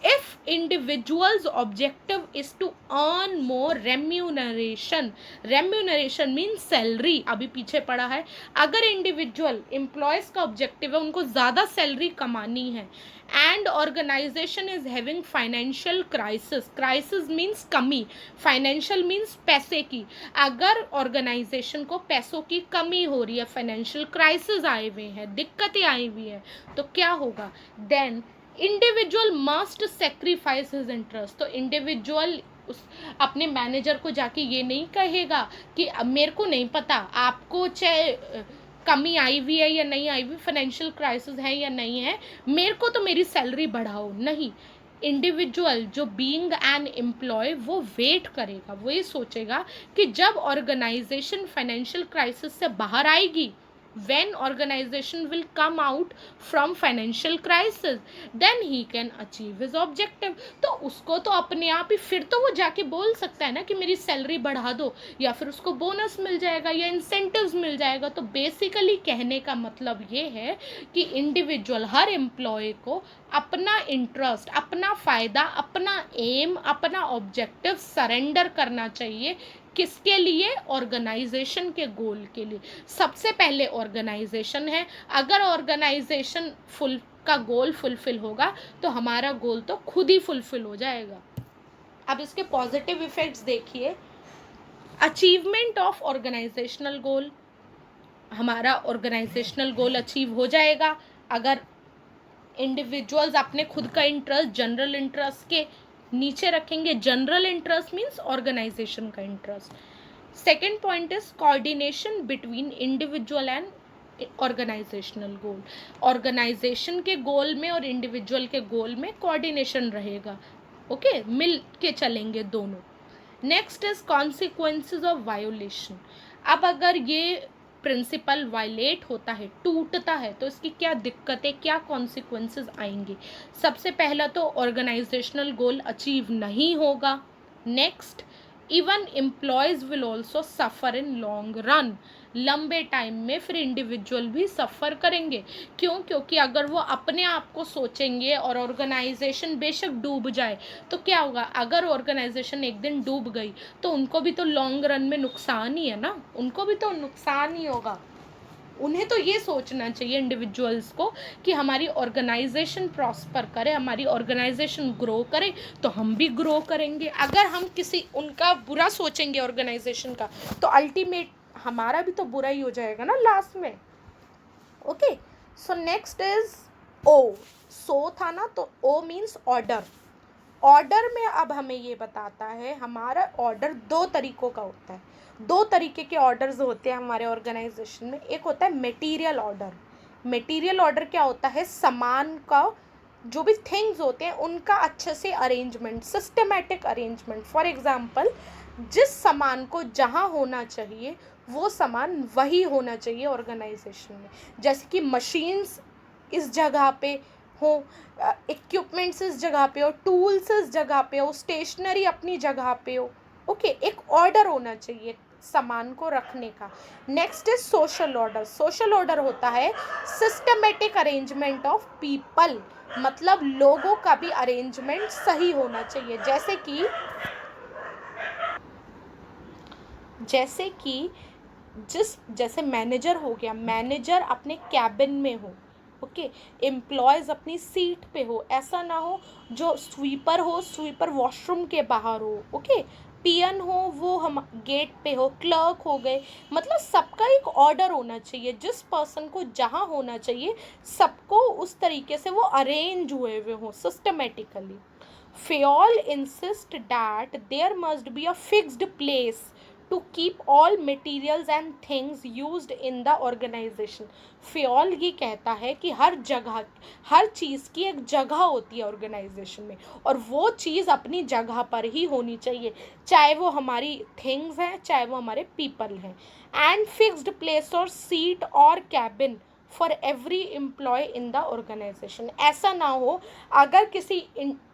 if individual's objective is to earn more remuneration, remuneration means salary, अभी पीछे पड़ा है, अगर इंडिविजुअल एम्प्लॉयज़ का ऑब्जेक्टिव है उनको ज़्यादा सैलरी कमानी है, and organisation is having financial crisis, crisis means कमी, फाइनेंशियल मीन्स पैसे की, अगर ऑर्गेनाइजेशन को पैसों की कमी हो रही है, फाइनेंशियल क्राइसिस आए हुए हैं, दिक्कतें आई हुई है, तो क्या होगा, then individual must sacrifice his interest. तो इंडिविजुअल उस अपने मैनेजर को जाके ये नहीं कहेगा कि मेरे को नहीं पता आपको चाहे कमी आई हुई है या नहीं आई हुई, फाइनेंशियल क्राइसिस है या नहीं है, मेरे को तो मेरी सैलरी बढ़ाओ, नहीं। इंडिविजुअल जो बीइंग एन एम्प्लॉय वो वेट करेगा, वो ये सोचेगा कि जब ऑर्गेनाइजेशन फाइनेंशियल क्राइसिस से बाहर आएगी, when organization will come out from financial crisis, then he can achieve his objective। तो उसको तो अपने आप ही फिर तो वो जाके बोल सकता है ना कि मेरी सैलरी बढ़ा दो, या फिर उसको बोनस मिल जाएगा या इंसेंटिव्स मिल जाएगा। तो बेसिकली कहने का मतलब ये है कि इंडिविजुअल, हर एम्प्लॉय को अपना इंटरेस्ट, अपना फ़ायदा, अपना एम, अपना ऑब्जेक्टिव सरेंडर करना चाहिए। किसके लिए? ऑर्गेनाइजेशन के गोल के लिए। सबसे पहले ऑर्गेनाइजेशन है, अगर ऑर्गेनाइजेशन का गोल फुलफिल होगा तो हमारा गोल तो खुद ही फुलफिल हो जाएगा। अब इसके पॉजिटिव इफेक्ट्स देखिए, अचीवमेंट ऑफ ऑर्गेनाइजेशनल गोल, हमारा ऑर्गेनाइजेशनल गोल अचीव हो जाएगा अगर इंडिविजुअल्स अपने खुद का इंटरेस्ट जनरल इंटरेस्ट के नीचे रखेंगे। जनरल इंटरेस्ट मीन्स ऑर्गेनाइजेशन का interest. Second point is coordination between individual and organisational goal, organisation के गोल में और इंडिविजुअल के गोल में कोऑर्डिनेशन रहेगा। ओके, मिल के चलेंगे दोनों। Next is consequences of violation. अब अगर ये प्रिंसिपल वायलेट होता है, टूटता है, तो इसकी क्या दिक्कतें, क्या कॉन्सिक्वेंसेज आएंगे। सबसे पहला तो ऑर्गेनाइजेशनल गोल अचीव नहीं होगा। Next, even employees will also suffer in long run. लंबे टाइम में फिर इंडिविजुअल भी सफ़र करेंगे। क्यों? क्योंकि अगर वो अपने आप को सोचेंगे और ऑर्गेनाइजेशन बेशक डूब जाए तो क्या होगा, अगर ऑर्गेनाइजेशन एक दिन डूब गई तो उनको भी तो लॉन्ग रन में नुकसान ही है ना, उनको भी तो नुकसान ही होगा। उन्हें तो ये सोचना चाहिए इंडिविजुअल्स को कि हमारी ऑर्गेनाइजेशन प्रॉस्पर करे, हमारी ऑर्गेनाइजेशन ग्रो करे तो हम भी ग्रो करेंगे। अगर हम किसी उनका बुरा सोचेंगे ऑर्गेनाइजेशन का तो अल्टीमेट हमारा भी तो बुरा ही हो जाएगा ना लास्ट में। ओके, सो नेक्स्ट इज ओ। सो था ना, तो ओ मीन्स ऑर्डर। ऑर्डर में अब हमें ये बताता है, हमारा ऑर्डर दो तरीकों का होता है। दो तरीके के ऑर्डर्स होते हैं हमारे ऑर्गेनाइजेशन में। एक होता है मटेरियल ऑर्डर। मटेरियल ऑर्डर क्या होता है, सामान का, जो भी थिंग्स होते हैं उनका अच्छे से arrangement, systematic arrangement. For example, जिस सामान को जहाँ होना चाहिए वो सामान वही होना चाहिए ऑर्गेनाइजेशन में। जैसे कि मशीन्स इस जगह पे हो, इक्विपमेंट्स इस जगह पे हो, टूल्स इस जगह पे हो, स्टेशनरी अपनी जगह पे हो। ओके, एक ऑर्डर होना चाहिए सामान को रखने का। Next is social order. Social order होता है सिस्टमेटिक अरेंजमेंट ऑफ पीपल, मतलब लोगों का भी अरेंजमेंट सही होना चाहिए। जैसे मैनेजर हो गया, मैनेजर अपने कैबिन में हो, ओके, एम्प्लॉयज़ अपनी सीट पे हो। ऐसा ना हो जो स्वीपर हो, स्वीपर वॉशरूम के बाहर हो, ओके, पियन हो वो हम गेट पे हो, क्लर्क हो गए। मतलब सबका एक ऑर्डर होना चाहिए, जिस पर्सन को जहाँ होना चाहिए सबको उस तरीके से वो अरेंज हुए हुए हों systematically. Fayol insists that there must be a fixed place to keep all materials and things used in the organization. Fayol ये कहता है कि हर जगह, हर चीज़ की एक जगह होती है ऑर्गेनाइजेशन में, और वो चीज़ अपनी जगह पर ही होनी चाहिए, चाहे वो हमारी थिंग्स हैं चाहे वो हमारे पीपल हैं। एंड फिक्स्ड प्लेस और सीट और cabin for every employee in the organisation. ऐसा ना हो अगर किसी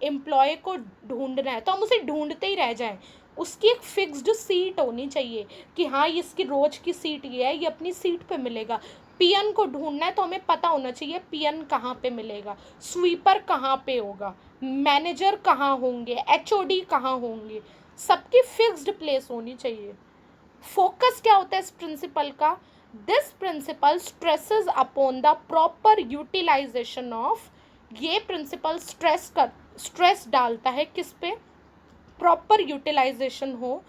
एम्प्लॉय को ढूंढना है तो हम उसे ढूंढते ही रह जाएं। उसकी एक फिक्स्ड सीट होनी चाहिए कि हाँ इसकी रोज की सीट ये है, ये अपनी सीट पे मिलेगा। पियन को ढूंढना है तो हमें पता होना चाहिए पियन कहाँ पे मिलेगा, स्वीपर कहाँ पे होगा, मैनेजर कहाँ होंगे, एचओडी कहाँ होंगे, सबकी फिक्स्ड प्लेस होनी चाहिए। फोकस क्या होता है इस प्रिंसिपल का, this principle stresses upon the proper utilisation of, ये प्रिंसिपल स्ट्रेस डालता है किस पे, प्रॉपर यूटिलाइजेशन हो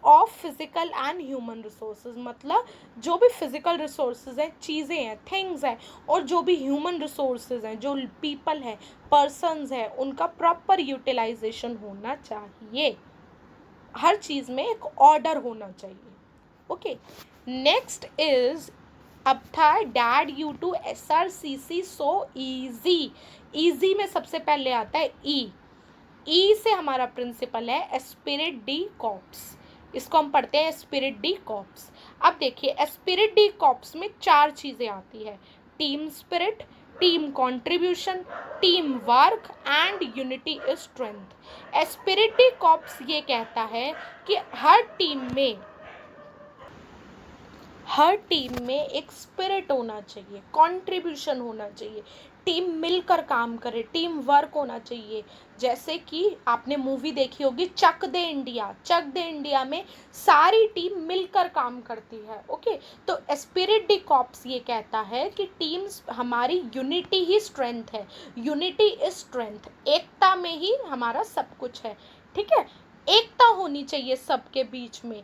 of physical and human resources. मतलब जो भी फिजिकल रिसोर्सेज हैं, चीज़ें हैं, थिंग्स हैं, और जो भी ह्यूमन रिसोर्सेज हैं, जो पीपल हैं, पर्सन्स हैं, उनका प्रॉपर यूटिलाइजेशन होना चाहिए। हर चीज़ में एक ऑर्डर होना चाहिए। ओके, नेक्स्ट इज, अब था dad U two SRCC so easy. Easy में सबसे पहले आता है ई से हमारा प्रिंसिपल है एस्पिरिट डी कॉर्प्स। इसको हम पढ़ते हैं एस्पिरिट डी कॉर्प्स। अब देखिए एस्पिरिट डी कॉर्प्स में 4 चीज़ें आती है, team spirit, team contribution, team work and unity is strength. Spirit de corps ये कहता है कि हर टीम में एक स्पिरिट होना चाहिए, कंट्रीब्यूशन होना चाहिए, टीम मिलकर काम करे, टीम वर्क होना चाहिए। जैसे कि आपने मूवी देखी होगी चक दे इंडिया, चक दे इंडिया में सारी टीम मिलकर काम करती है। ओके, तो स्पिरिट डी कॉर्प्स ये कहता है कि टीम्स हमारी यूनिटी ही स्ट्रेंथ है, यूनिटी इज स्ट्रेंथ, एकता में ही हमारा सब कुछ है। ठीक है, एकता होनी चाहिए सबके बीच में।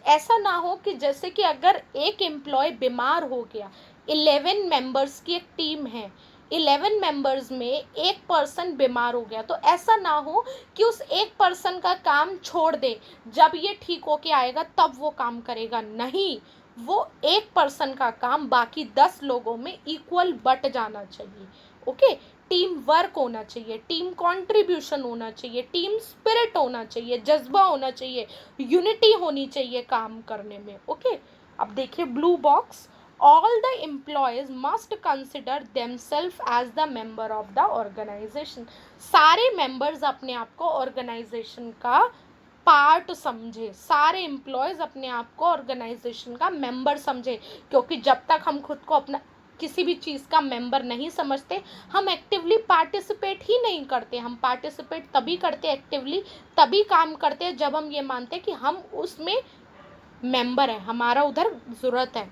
ऐसा ना हो कि जैसे कि अगर एक एम्प्लॉय बीमार हो गया, 11 मेंबर्स की एक टीम है, 11 मेंबर्स में एक पर्सन बीमार हो गया, तो ऐसा ना हो कि उस एक पर्सन का काम छोड़ दे, जब ये ठीक होके आएगा तब वो काम करेगा। नहीं, वो एक पर्सन का काम बाकी 10 लोगों में इक्वल बट जाना चाहिए। ओके, टीम वर्क होना चाहिए, टीम कंट्रीब्यूशन होना चाहिए, टीम स्पिरिट होना चाहिए, जज्बा होना चाहिए, यूनिटी होनी चाहिए काम करने में। ओके, अब देखिए blue box, all the employees must consider themselves as the member of the organisation. सारे मेंबर्स अपने आप को ऑर्गेनाइजेशन का पार्ट समझे, सारे एम्प्लॉयज अपने आप को ऑर्गेनाइजेशन का मेंबर समझे, क्योंकि जब तक हम खुद को अपना किसी भी चीज़ का मेंबर नहीं समझते, हम एक्टिवली पार्टिसिपेट ही नहीं करते। हम पार्टिसिपेट तभी करते, एक्टिवली तभी काम करते हैं जब हम ये मानते हैं कि हम उसमें मेंबर है, हमारा उधर ज़रूरत है।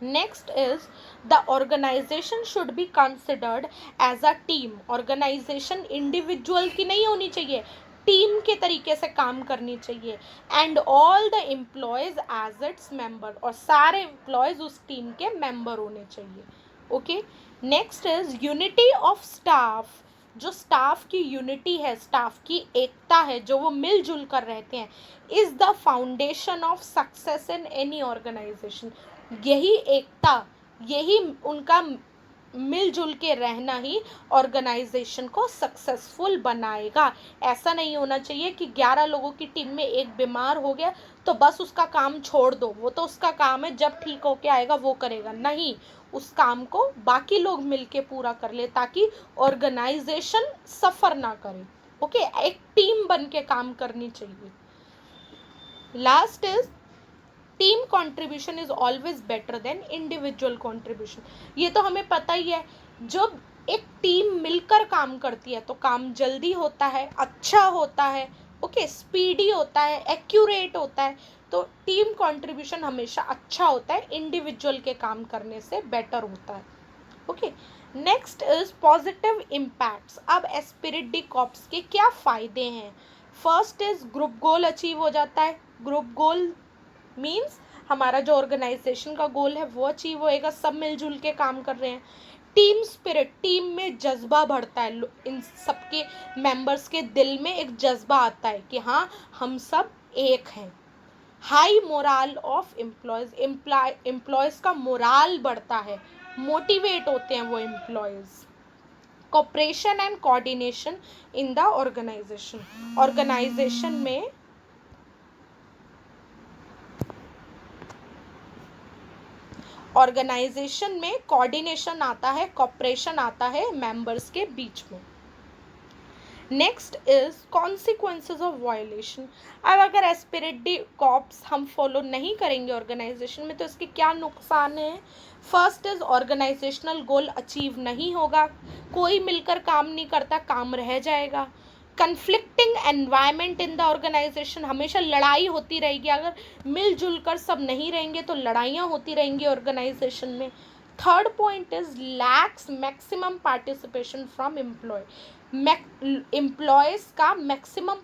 Next is the organisation should be considered as a team. Organisation individual की नहीं होनी चाहिए, टीम के तरीके से काम करनी चाहिए। And all the employees as its member, और सारे एम्प्लॉयज उस टीम के मेंबर होने चाहिए। Okay, next is unity of staff. जो स्टाफ की यूनिटी है, स्टाफ की एकता है, जो वो मिलजुल कर रहते हैं, is the foundation of success in any organisation. यही एकता, यही उनका मिलजुल के रहना ही ऑर्गेनाइजेशन को सक्सेसफुल बनाएगा। ऐसा नहीं होना चाहिए कि 11 लोगों की टीम में एक बीमार हो गया तो बस उसका काम छोड़ दो, वो तो उसका काम है, जब ठीक होके आएगा वो करेगा। नहीं, उस काम को बाकी लोग मिलके पूरा कर ले ताकि ऑर्गेनाइजेशन सफ़र ना करे। ओके, एक टीम बन के काम करनी चाहिए। Last is team contribution is always better than individual contribution. ये तो हमें पता ही है, जब एक टीम मिलकर काम करती है तो काम जल्दी होता है, अच्छा होता है, ओके, स्पीडी होता है, एक्यूरेट होता है। तो टीम कंट्रीब्यूशन हमेशा अच्छा होता है, इंडिविजुअल के काम करने से बेटर होता है। Okay, next is positive impacts. अब एस्पिरिट डी कॉर्प्स के क्या फ़ायदे हैं? First is group goal achieve हो जाता है। ग्रुप गोल मीन्स हमारा जो ऑर्गेनाइजेशन का गोल है वो अचीव होएगा, सब मिलजुल के काम कर रहे हैं। टीम स्पिरिट, टीम में जज्बा बढ़ता है, इन सबके मेंबर्स के दिल में एक जज्बा आता है कि हाँ हम सब एक हैं। High morale of employees, employees का मोराल बढ़ता है, मोटिवेट होते हैं वो employees. Cooperation and coordination in the organisation, organisation में कोऑर्डिनेशन आता है, कोऑपरेशन आता है मेंबर्स के बीच में। Next is consequences of violation. अब अगर एस्पिरिट डी कॉर्प्स हम फॉलो नहीं करेंगे ऑर्गेनाइजेशन में तो इसके क्या नुकसान है? First is organisational goal achieve नहीं होगा, कोई मिलकर काम नहीं करता, काम रह जाएगा। Conflicting environment in the organisation, हमेशा लड़ाई होती रहेगी, अगर मिलजुल कर सब नहीं रहेंगे तो लड़ाइयाँ होती रहेंगी ऑर्गेनाइजेशन में। Third point is lakhs maximum participation from employ. Employees का मैक्सिमम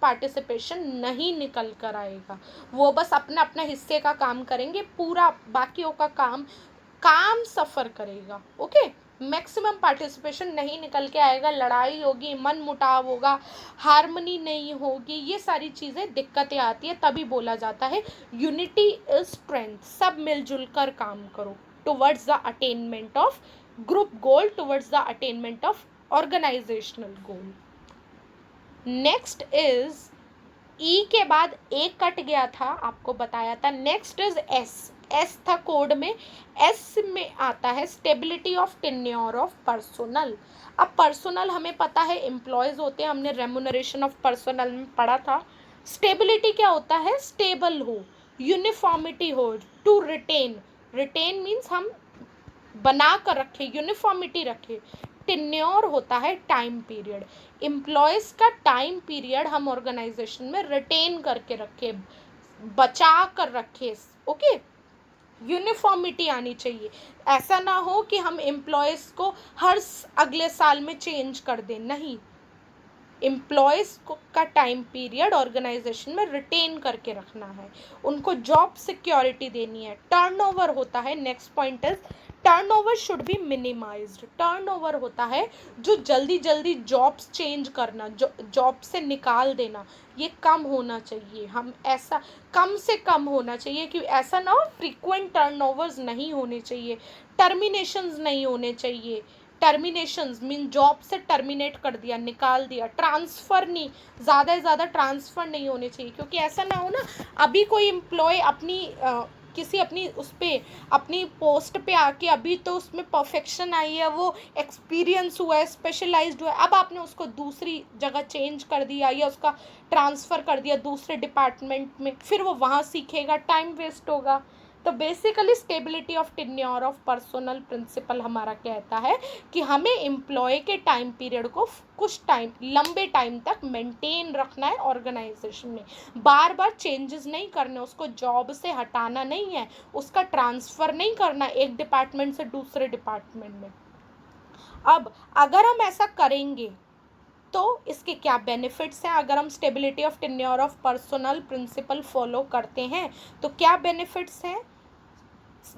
पार्टिसिपेशन नहीं निकल कर आएगा, वो बस अपना अपना हिस्से का काम करेंगे, पूरा बाकियों का काम सफ़र करेगा। ओके, मैक्सिमम पार्टिसिपेशन नहीं निकल के आएगा, लड़ाई होगी, मन मुटाव होगा, हार्मनी नहीं होगी, ये सारी चीज़ें दिक्कतें आती है। तभी बोला जाता है यूनिटी इज स्ट्रेंथ, सब मिलजुल कर काम करो towards the attainment of group goal, towards the attainment of organisational goal. Next is E के बाद ए कट गया था, आपको बताया था। नेक्स्ट इज एस, एस था कोड में, एस में आता है stability of tenure of personnel. अब पर्सोनल हमें पता है एम्प्लॉयज होते हैं, हमने रेम्यूनरेशन ऑफ पर्सोनल में पढ़ा था। स्टेबिलिटी क्या होता है? स्टेबल हो, यूनिफॉर्मिटी हो, टू रिटेन, रिटेन मीन्स हम बना कर रखे, यूनिफॉर्मिटी रखे। टेन्योर होता है टाइम पीरियड, एम्प्लॉयज़ का टाइम पीरियड हम ऑर्गेनाइजेशन में रिटेन करके रखे, बचा कर रखे। ओके, यूनिफॉर्मिटी आनी चाहिए, ऐसा ना हो कि हम एम्प्लॉयज़ को हर अगले साल में चेंज कर दें, नहीं, एम्प्लॉयज़ का टाइम पीरियड ऑर्गेनाइजेशन में रिटेन करके रखना है, उनको जॉब सिक्योरिटी देनी है। टर्नओवर होता है, next point is turnover should be minimised. Turnover होता है जो जल्दी जल्दी जॉब्स चेंज करना, जॉब से निकाल देना, ये कम होना चाहिए। हम ऐसा कम से कम होना चाहिए कि ऐसा ना हो, फ्रीक्वेंट टर्नओवर्स नहीं होने चाहिए, टर्मिनेशंस नहीं होने चाहिए, टर्मिनेशंस मीन जॉब से टर्मिनेट कर दिया, निकाल दिया। ट्रांसफ़र नहीं, ज़्यादा से ज़्यादा ट्रांसफ़र नहीं होने चाहिए, क्योंकि ऐसा ना हो ना अभी कोई एम्प्लॉय अपनी किसी अपनी उस पर अपनी पोस्ट पे आके अभी तो उसमें परफेक्शन आई है, वो एक्सपीरियंस हुआ है, स्पेशलाइज्ड हुआ है, अब आपने उसको दूसरी जगह चेंज कर दिया या उसका ट्रांसफ़र कर दिया दूसरे डिपार्टमेंट में, फिर वो वहाँ सीखेगा, टाइम वेस्ट होगा। तो basically stability of tenure of personnel principle हमारा कहता है कि हमें एम्प्लॉय के टाइम पीरियड को कुछ टाइम, लंबे टाइम तक मेंटेन रखना है ऑर्गेनाइजेशन में, बार बार चेंजेस नहीं करने, उसको जॉब से हटाना नहीं है, उसका ट्रांसफ़र नहीं करना एक डिपार्टमेंट से दूसरे डिपार्टमेंट में। अब अगर हम ऐसा करेंगे तो इसके क्या बेनिफिट्स हैं? अगर हम stability of tenure of personnel principle follow करते हैं तो क्या बेनिफिट्स हैं?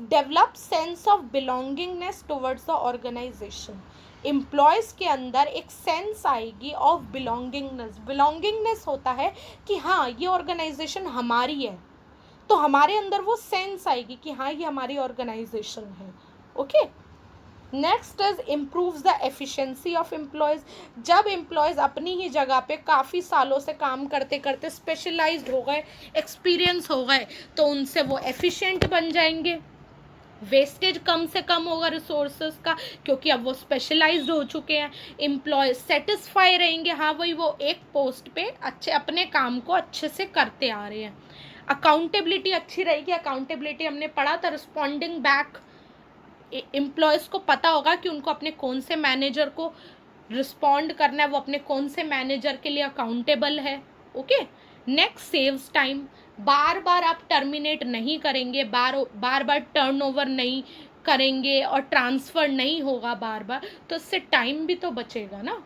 Develop sense of belongingness towards the organisation, employees के अंदर एक सेंस आएगी ऑफ बिलोंगिंगनेस। बिलोंगिंगनेस होता है कि हाँ ये ऑर्गेनाइजेशन हमारी है, तो हमारे अंदर वो सेंस आएगी कि हाँ ये हमारी ऑर्गेनाइजेशन है। Okay, next is improves the efficiency of employees. जब एम्प्लॉयज़ अपनी ही जगह पे काफ़ी सालों से काम करते करते स्पेशलाइज्ड हो गए, एक्सपीरियंस हो गए, तो उनसे वो एफिशिएंट बन जाएंगे, वेस्टेज कम से कम होगा रिसोर्सेज का, क्योंकि अब वो स्पेशलाइज्ड हो चुके हैं। एम्प्लॉय सेटिस्फाई रहेंगे, हाँ भाई वो एक पोस्ट पे अच्छे अपने काम को अच्छे से करते आ रहे हैं। अकाउंटेबिलिटी अच्छी रहेगी, अकाउंटेबिलिटी हमने पढ़ा था, रिस्पॉन्डिंग बैक, एम्प्लॉयज़ को पता होगा कि उनको अपने कौन से मैनेजर को रिस्पॉन्ड करना है, वो अपने कौन से मैनेजर के लिए अकाउंटेबल है। ओके, नेक्स्ट सेव्स टाइम, बार बार आप टर्मिनेट नहीं करेंगे, बार बार टर्नओवर नहीं करेंगे और ट्रांसफ़र नहीं होगा बार बार, तो इससे टाइम भी तो बचेगा ना।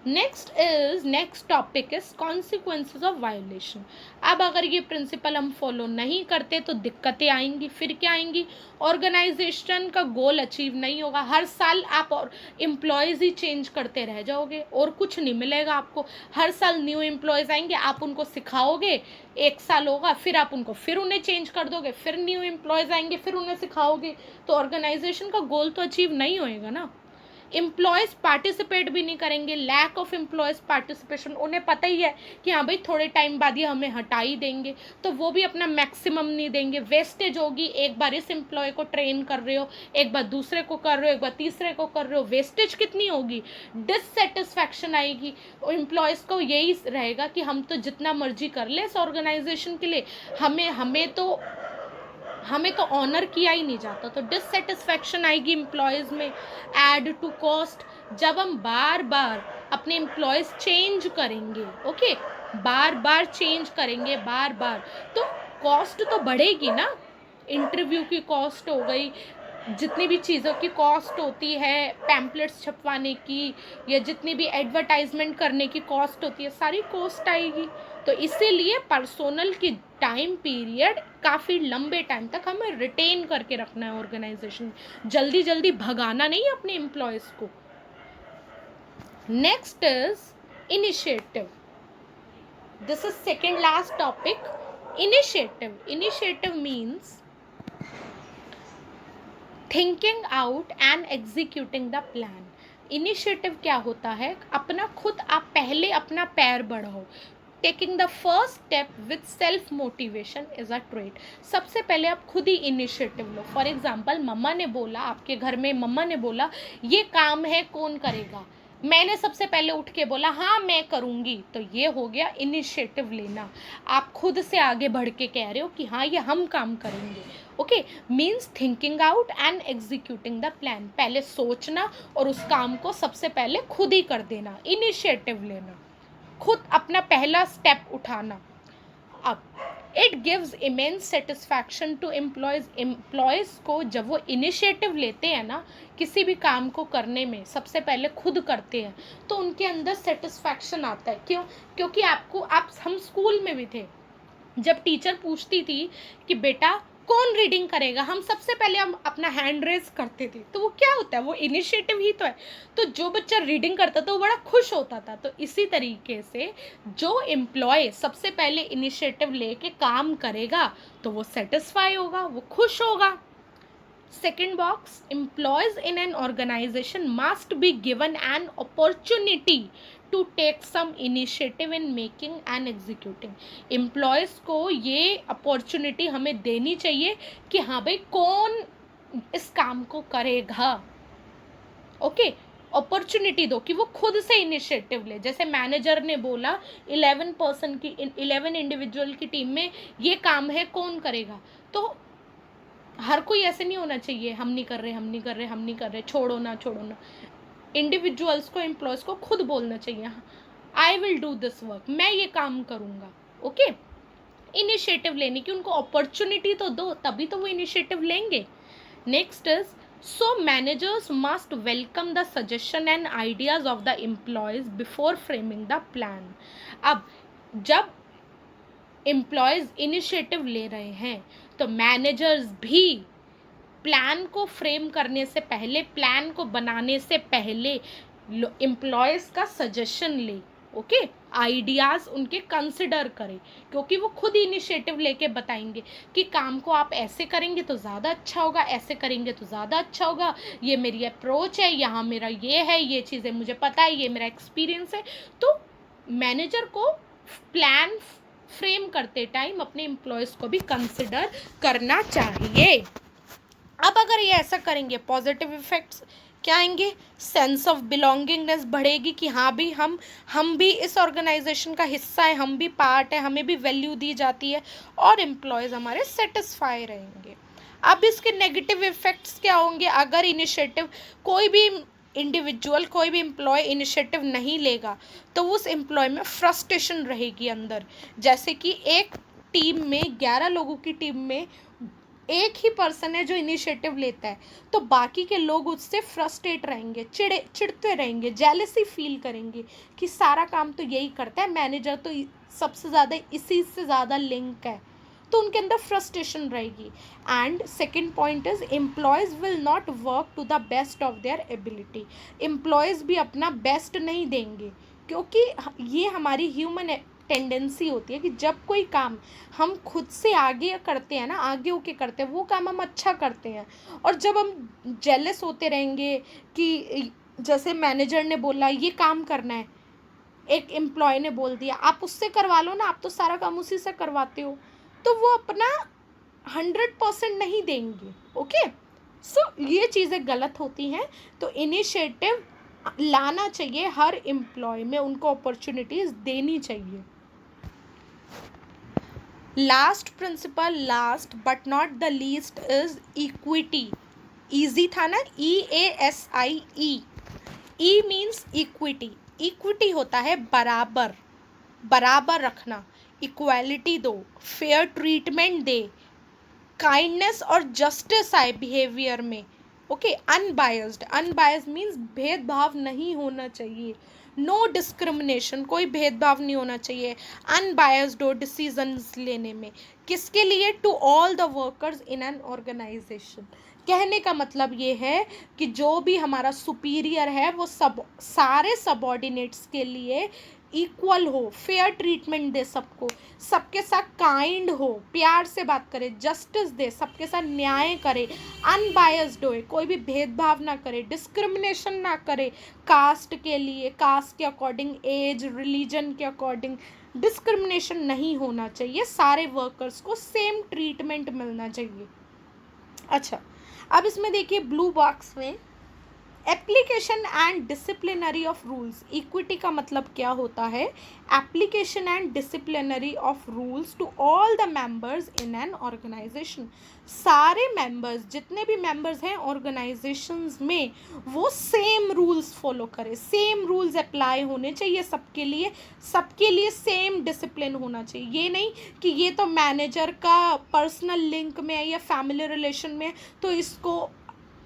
Next topic is consequences of violation. अब अगर ये प्रिंसिपल हम फॉलो नहीं करते तो दिक्कतें आएंगी। फिर क्या आएंगी? ऑर्गेनाइजेशन का गोल अचीव नहीं होगा, हर साल आप और एम्प्लॉयज़ ही चेंज करते रह जाओगे और कुछ नहीं मिलेगा आपको। हर साल न्यू एम्प्लॉयज़ आएंगे, आप उनको सिखाओगे, एक साल होगा, फिर आप उनको फिर उन्हें चेंज कर दोगे, फिर न्यू एम्प्लॉयज़ आएंगे, फिर उन्हें सिखाओगे, तो ऑर्गेनाइजेशन का गोल तो अचीव नहीं होएगा ना। एम्प्लॉयज़ पार्टिसिपेट भी नहीं करेंगे, लैक ऑफ एम्प्लॉयज़ पार्टिसिपेशन, उन्हें पता ही है कि हाँ भाई थोड़े टाइम बाद ही हमें हटा ही देंगे, तो वो भी अपना मैक्सिमम नहीं देंगे, वेस्टेज होगी। एक बार इस एम्प्लॉय को ट्रेन कर रहे हो, एक बार दूसरे को कर रहे हो, एक बार तीसरे को कर रहे हो, वेस्टेज कितनी होगी, डिससेटिस्फैक्शन आएगी। और एम्प्लॉयज़ को यही रहेगा कि हम तो जितना मर्जी कर ले इस ऑर्गेनाइजेशन के लिए, हमें तो ऑनर किया ही नहीं जाता, तो डिससेटिस्फैक्शन आएगी एम्प्लॉयज़ में। ऐड टू कॉस्ट, जब हम बार बार अपने एम्प्लॉयज़ चेंज करेंगे, ओके, बार बार चेंज करेंगे बार बार, तो कॉस्ट तो बढ़ेगी ना। इंटरव्यू की कॉस्ट हो गई, जितनी भी चीज़ों की कॉस्ट होती है, पैम्पलेट्स छपवाने की या जितनी भी एडवर्टाइजमेंट करने की कॉस्ट होती है, सारी कॉस्ट आएगी। तो इसीलिए पर्सोनल की टाइम पीरियड काफ़ी लंबे टाइम तक हमें रिटेन करके रखना है ऑर्गेनाइजेशन, जल्दी जल्दी भगाना नहीं है अपने एम्प्लॉयज़ को। Next is initiative, this is second last topic, initiative. Initiative means thinking out and executing the plan. Initiative क्या होता है? अपना खुद आप पहले अपना पैर बढ़ाओ, taking the first step with self motivation is a trait. सबसे पहले आप खुद ही इनिशिएटिव लो। फॉर एग्जाम्पल, मम्मा ने बोला, आपके घर में मम्मा ने बोला ये काम है, कौन करेगा? मैंने सबसे पहले उठ के बोला हाँ मैं करूँगी, तो ये हो गया इनिशिएटिव लेना। आप खुद से आगे बढ़ के कह रहे हो कि हाँ ये हम काम करेंगे। Okay, means thinking out and executing the plan. पहले सोचना और उस काम को सबसे पहले खुद ही कर देना, इनिशिएटिव लेना, खुद अपना पहला स्टेप उठाना। अब it gives immense satisfaction to employees को जब वो इनिशिएटिव लेते हैं ना किसी भी काम को करने में, सबसे पहले खुद करते हैं, तो उनके अंदर सेटिस्फैक्शन आता है। क्यों? क्योंकि हम स्कूल में भी थे, जब टीचर पूछती थी कि बेटा कौन रीडिंग करेगा, हम सबसे पहले हम अपना हैंड रेज करते थे, तो वो क्या होता है, वो इनिशिएटिव ही तो है। तो जो बच्चा रीडिंग करता था वो बड़ा खुश होता था। तो इसी तरीके से जो एम्प्लॉय सबसे पहले इनिशिएटिव लेके काम करेगा तो वो सेटिस्फाई होगा, वो खुश होगा। Second box, employees in an organization must be given an opportunity to take some initiative in making and executing. Employees को ये अपॉर्चुनिटी हमें देनी चाहिए कि हाँ भाई कौन इस काम को करेगा. ओके, अपॉर्चुनिटी दो कि वो खुद से इनिशिएटिव ले. जैसे मैनेजर ने बोला 11 इंडिविजुअल की टीम में ये काम है, कौन करेगा. तो हर कोई ऐसे नहीं होना चाहिए, हम नहीं कर रहे, छोड़ो ना. इंडिविजुअल्स को, एम्प्लॉयज़ को खुद बोलना चाहिए, I will do this work, मैं ये काम करूँगा. ओके, इनिशिएटिव लेने की उनको अपॉर्चुनिटी तो दो, तभी तो वो इनिशिएटिव लेंगे. Next is, so managers must welcome the suggestion and ideas of the employees before framing the plan. अब जब एम्प्लॉयज़ इनिशिएटिव ले रहे हैं तो मैनेजर्स भी प्लान को फ्रेम करने से पहले, प्लान को बनाने से पहले एम्प्लॉयज़ का सजेशन ले. ओके, आइडियाज़ उनके कंसिडर करें, क्योंकि वो खुद इनिशिएटिव लेके बताएंगे कि काम को आप ऐसे करेंगे तो ज़्यादा अच्छा होगा, ऐसे करेंगे तो ज़्यादा अच्छा होगा, ये मेरी अप्रोच है, यहाँ मेरा ये है, ये चीज़ें मुझे पता है, ये मेरा एक्सपीरियंस है. तो मैनेजर को प्लान फ्रेम करते टाइम अपने एम्प्लॉयज़ को भी कंसिडर करना चाहिए. अब अगर ये ऐसा करेंगे, पॉजिटिव इफेक्ट्स क्या आएंगे? सेंस ऑफ बिलोंगिंगनेस बढ़ेगी कि हाँ भी हम भी इस ऑर्गेनाइजेशन का हिस्सा है, हम भी पार्ट है, हमें भी वैल्यू दी जाती है, और एम्प्लॉयज़ हमारे सेटिस्फाई रहेंगे. अब इसके नेगेटिव इफेक्ट्स क्या होंगे? अगर इनिशिएटिव कोई भी इंडिविजुअल, कोई भी एम्प्लॉय इनिशिएटिव नहीं लेगा तो उस एम्प्लॉय में फ्रस्ट्रेशन रहेगी अंदर. जैसे कि एक टीम में 11 लोगों की टीम में एक ही पर्सन है जो इनिशिएटिव लेता है, तो बाकी के लोग उससे फ्रस्ट्रेट रहेंगे, चिढ़ते रहेंगे, जेलसी फील करेंगे कि सारा काम तो यही करता है, मैनेजर तो सबसे ज़्यादा इसी से ज़्यादा लिंक है, तो उनके अंदर फ्रस्ट्रेशन रहेगी. And second point is, employees will not work to the best of their ability. Employees भी अपना बेस्ट नहीं देंगे, क्योंकि ये हमारी ह्यूमन टेंडेंसी होती है कि जब कोई काम हम खुद से आगे करते हैं ना, आगे होके करते हैं, वो काम हम अच्छा करते हैं. और जब हम जेलस होते रहेंगे कि जैसे मैनेजर ने बोला ये काम करना है, एक एम्प्लॉय ने बोल दिया आप उससे करवा लो ना, आप तो सारा काम उसी से करवाते हो, तो वो अपना 100% नहीं देंगे. ओके, सो ये चीज़ें गलत होती हैं. तो इनिशिएटिव लाना चाहिए हर एम्प्लॉय में, उनको अपॉर्चुनिटीज़ देनी चाहिए. Last principle, last but not the least, is equity. Easy था ना, EASIE. E means equity. Equity होता है बराबर, बराबर रखना, इक्वालिटी दो, फेयर ट्रीटमेंट दे, काइंडनेस और जस्टिस आए बिहेवियर में. Okay, unbiased. अनबायस्ड मीन्स भेदभाव नहीं होना चाहिए. नो डिस्क्रिमिनेशन, कोई भेदभाव नहीं होना चाहिए. अनबायस्ड हो डिसीजंस लेने में. किसके लिए? To all the workers in an organisation. कहने का मतलब ये है कि जो भी हमारा सुपीरियर है वो सारे सबऑर्डिनेट्स के लिए इक्वल हो, फेयर ट्रीटमेंट दे सबको, सबके साथ काइंड हो, प्यार से बात करे, जस्टिस दे, सबके साथ न्याय करे, अनबायस्ड हो, कोई भी भेदभाव ना करे, डिस्क्रिमिनेशन ना करे, कास्ट के लिए, कास्ट के अकॉर्डिंग, एज, रिलीजन के अकॉर्डिंग डिस्क्रिमिनेशन नहीं होना चाहिए. सारे वर्कर्स को सेम ट्रीटमेंट मिलना चाहिए. अच्छा, अब इसमें देखिए ब्लू बॉक्स में application and disciplinary of rules. Equity का मतलब क्या होता है? Application and disciplinary of rules to all the members in an organisation. सारे मेंबर्स, जितने भी मेंबर्स हैं ऑर्गेनाइजेशंस में, वो सेम रूल्स फॉलो करें. सेम रूल्स अप्लाई होने चाहिए सबके लिए सेम डिसिप्लिन होना चाहिए. ये नहीं कि ये तो मैनेजर का पर्सनल लिंक में है या फैमिली रिलेशन में तो इसको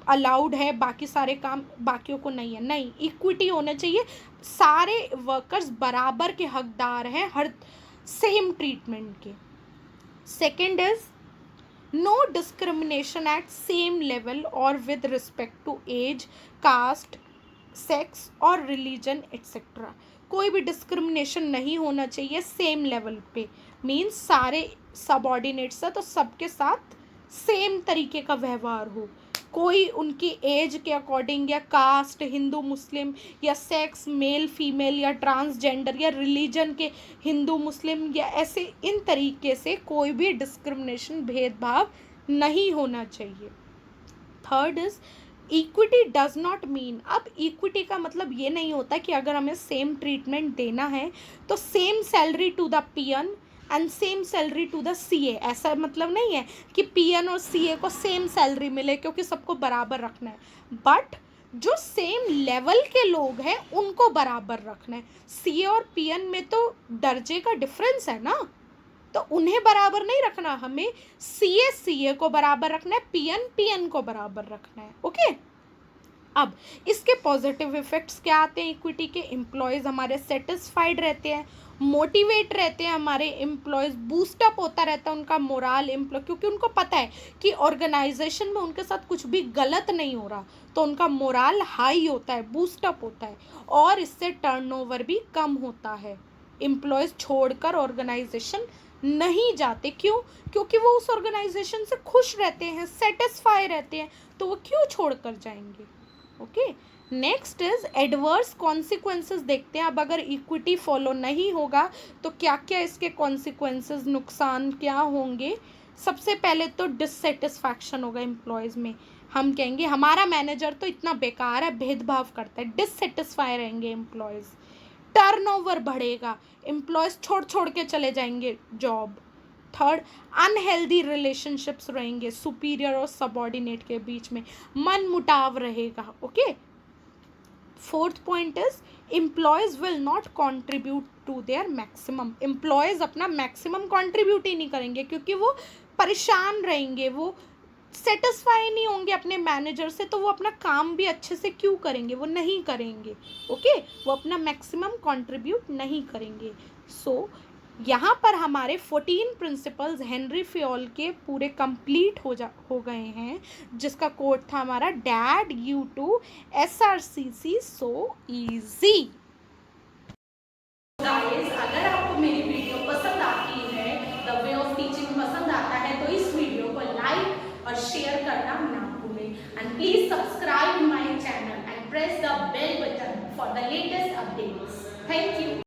अलाउड है, बाकी सारे काम बाकियों को नहीं है. नहीं, इक्विटी होना चाहिए. सारे वर्कर्स बराबर के हकदार हैं हर सेम ट्रीटमेंट के. Second is, no discrimination at same level और with respect to age, caste, sex और रिलीजन एक्सेट्रा. कोई भी डिस्क्रिमिनेशन नहीं होना चाहिए सेम लेवल पे. मीन्स सारे सबऑर्डिनेट्स है तो सबके साथ सेम तरीके का व्यवहार हो. कोई उनकी एज के अकॉर्डिंग या कास्ट हिंदू मुस्लिम या सेक्स मेल फीमेल या ट्रांसजेंडर या रिलीजन के हिंदू मुस्लिम या ऐसे इन तरीके से कोई भी डिस्क्रिमिनेशन भेदभाव नहीं होना चाहिए। Third is equity does not mean, अब इक्विटी का मतलब ये नहीं होता कि अगर हमें सेम ट्रीटमेंट देना है तो same salary to the PN and same salary to the CA, ऐसा मतलब नहीं है कि पीएन और सीए को सेम सैलरी मिले क्योंकि सबको बराबर रखना है, बट जो सेम लेवल के लोग हैं उनको बराबर रखना है। सीए और पीएन में तो दर्जे का डिफरेंस है ना, तो उन्हें बराबर नहीं रखना, हमें सीए को बराबर रखना है, पीएन को बराबर रखना है। ओके, अब इसके पॉजिटिव इफेक्ट्स क्या आते हैं इक्विटी के? एम्प्लॉयज़ हमारे सेटिस्फाइड रहते हैं, मोटिवेट रहते हैं, हमारे एम्प्लॉयज़ बूस्टअप होता रहता है उनका मोराल एम्प्लॉय, क्योंकि उनको पता है कि ऑर्गेनाइजेशन में उनके साथ कुछ भी गलत नहीं हो रहा, तो उनका मोराल हाई होता है, बूस्टअप होता है, और इससे टर्नओवर भी कम होता है। एम्प्लॉयज़ छोड़कर ऑर्गेनाइजेशन नहीं जाते, क्यों? क्योंकि वो उस ऑर्गेनाइजेशन से खुश रहते हैं, सेटिस्फाई रहते हैं, तो वो क्यों छोड़कर जाएंगे? Okay, next is adverse consequences देखते हैं। अब अगर इक्विटी फॉलो नहीं होगा तो क्या क्या इसके कॉन्सिक्वेंसेस, नुकसान क्या होंगे? सबसे पहले तो डिससेटिस्फैक्शन होगा एम्प्लॉयज़ में, हम कहेंगे हमारा मैनेजर तो इतना बेकार है, भेदभाव करता है, डिससेटिस्फाई रहेंगे एम्प्लॉयज़। टर्नओवर बढ़ेगा, एम्प्लॉयज़ छोड़ छोड़ के चले जाएंगे जॉब। थर्ड, अनहेल्दी रिलेशनशिप्स रहेंगे सुपीरियर और सबॉर्डिनेट के बीच में, मन मुटाव रहेगा। Okay, fourth point is employees will not contribute to their maximum, employees अपना मैक्सिमम कॉन्ट्रीब्यूट ही नहीं करेंगे क्योंकि वो परेशान रहेंगे, वो सेटिस्फाई नहीं होंगे अपने मैनेजर से, तो वो अपना काम भी अच्छे से क्यों करेंगे? वो नहीं करेंगे। ओके, वो अपना मैक्सिमम कंट्रीब्यूट नहीं करेंगे। सो यहाँ पर हमारे 14 प्रिंसिपल्स हेनरी फयोल के पूरे कंप्लीट हो गए हैं, जिसका कोड था हमारा dad U two SRCC so easy. Guys, अगर आपको मेरी वीडियो पसंद आती है, द वे ऑफ टीचिंग पसंद आता है, तो इस वीडियो को लाइक और शेयर करना ना भूलें, and please subscribe my channel and press the bell button for the latest updates. Thank you.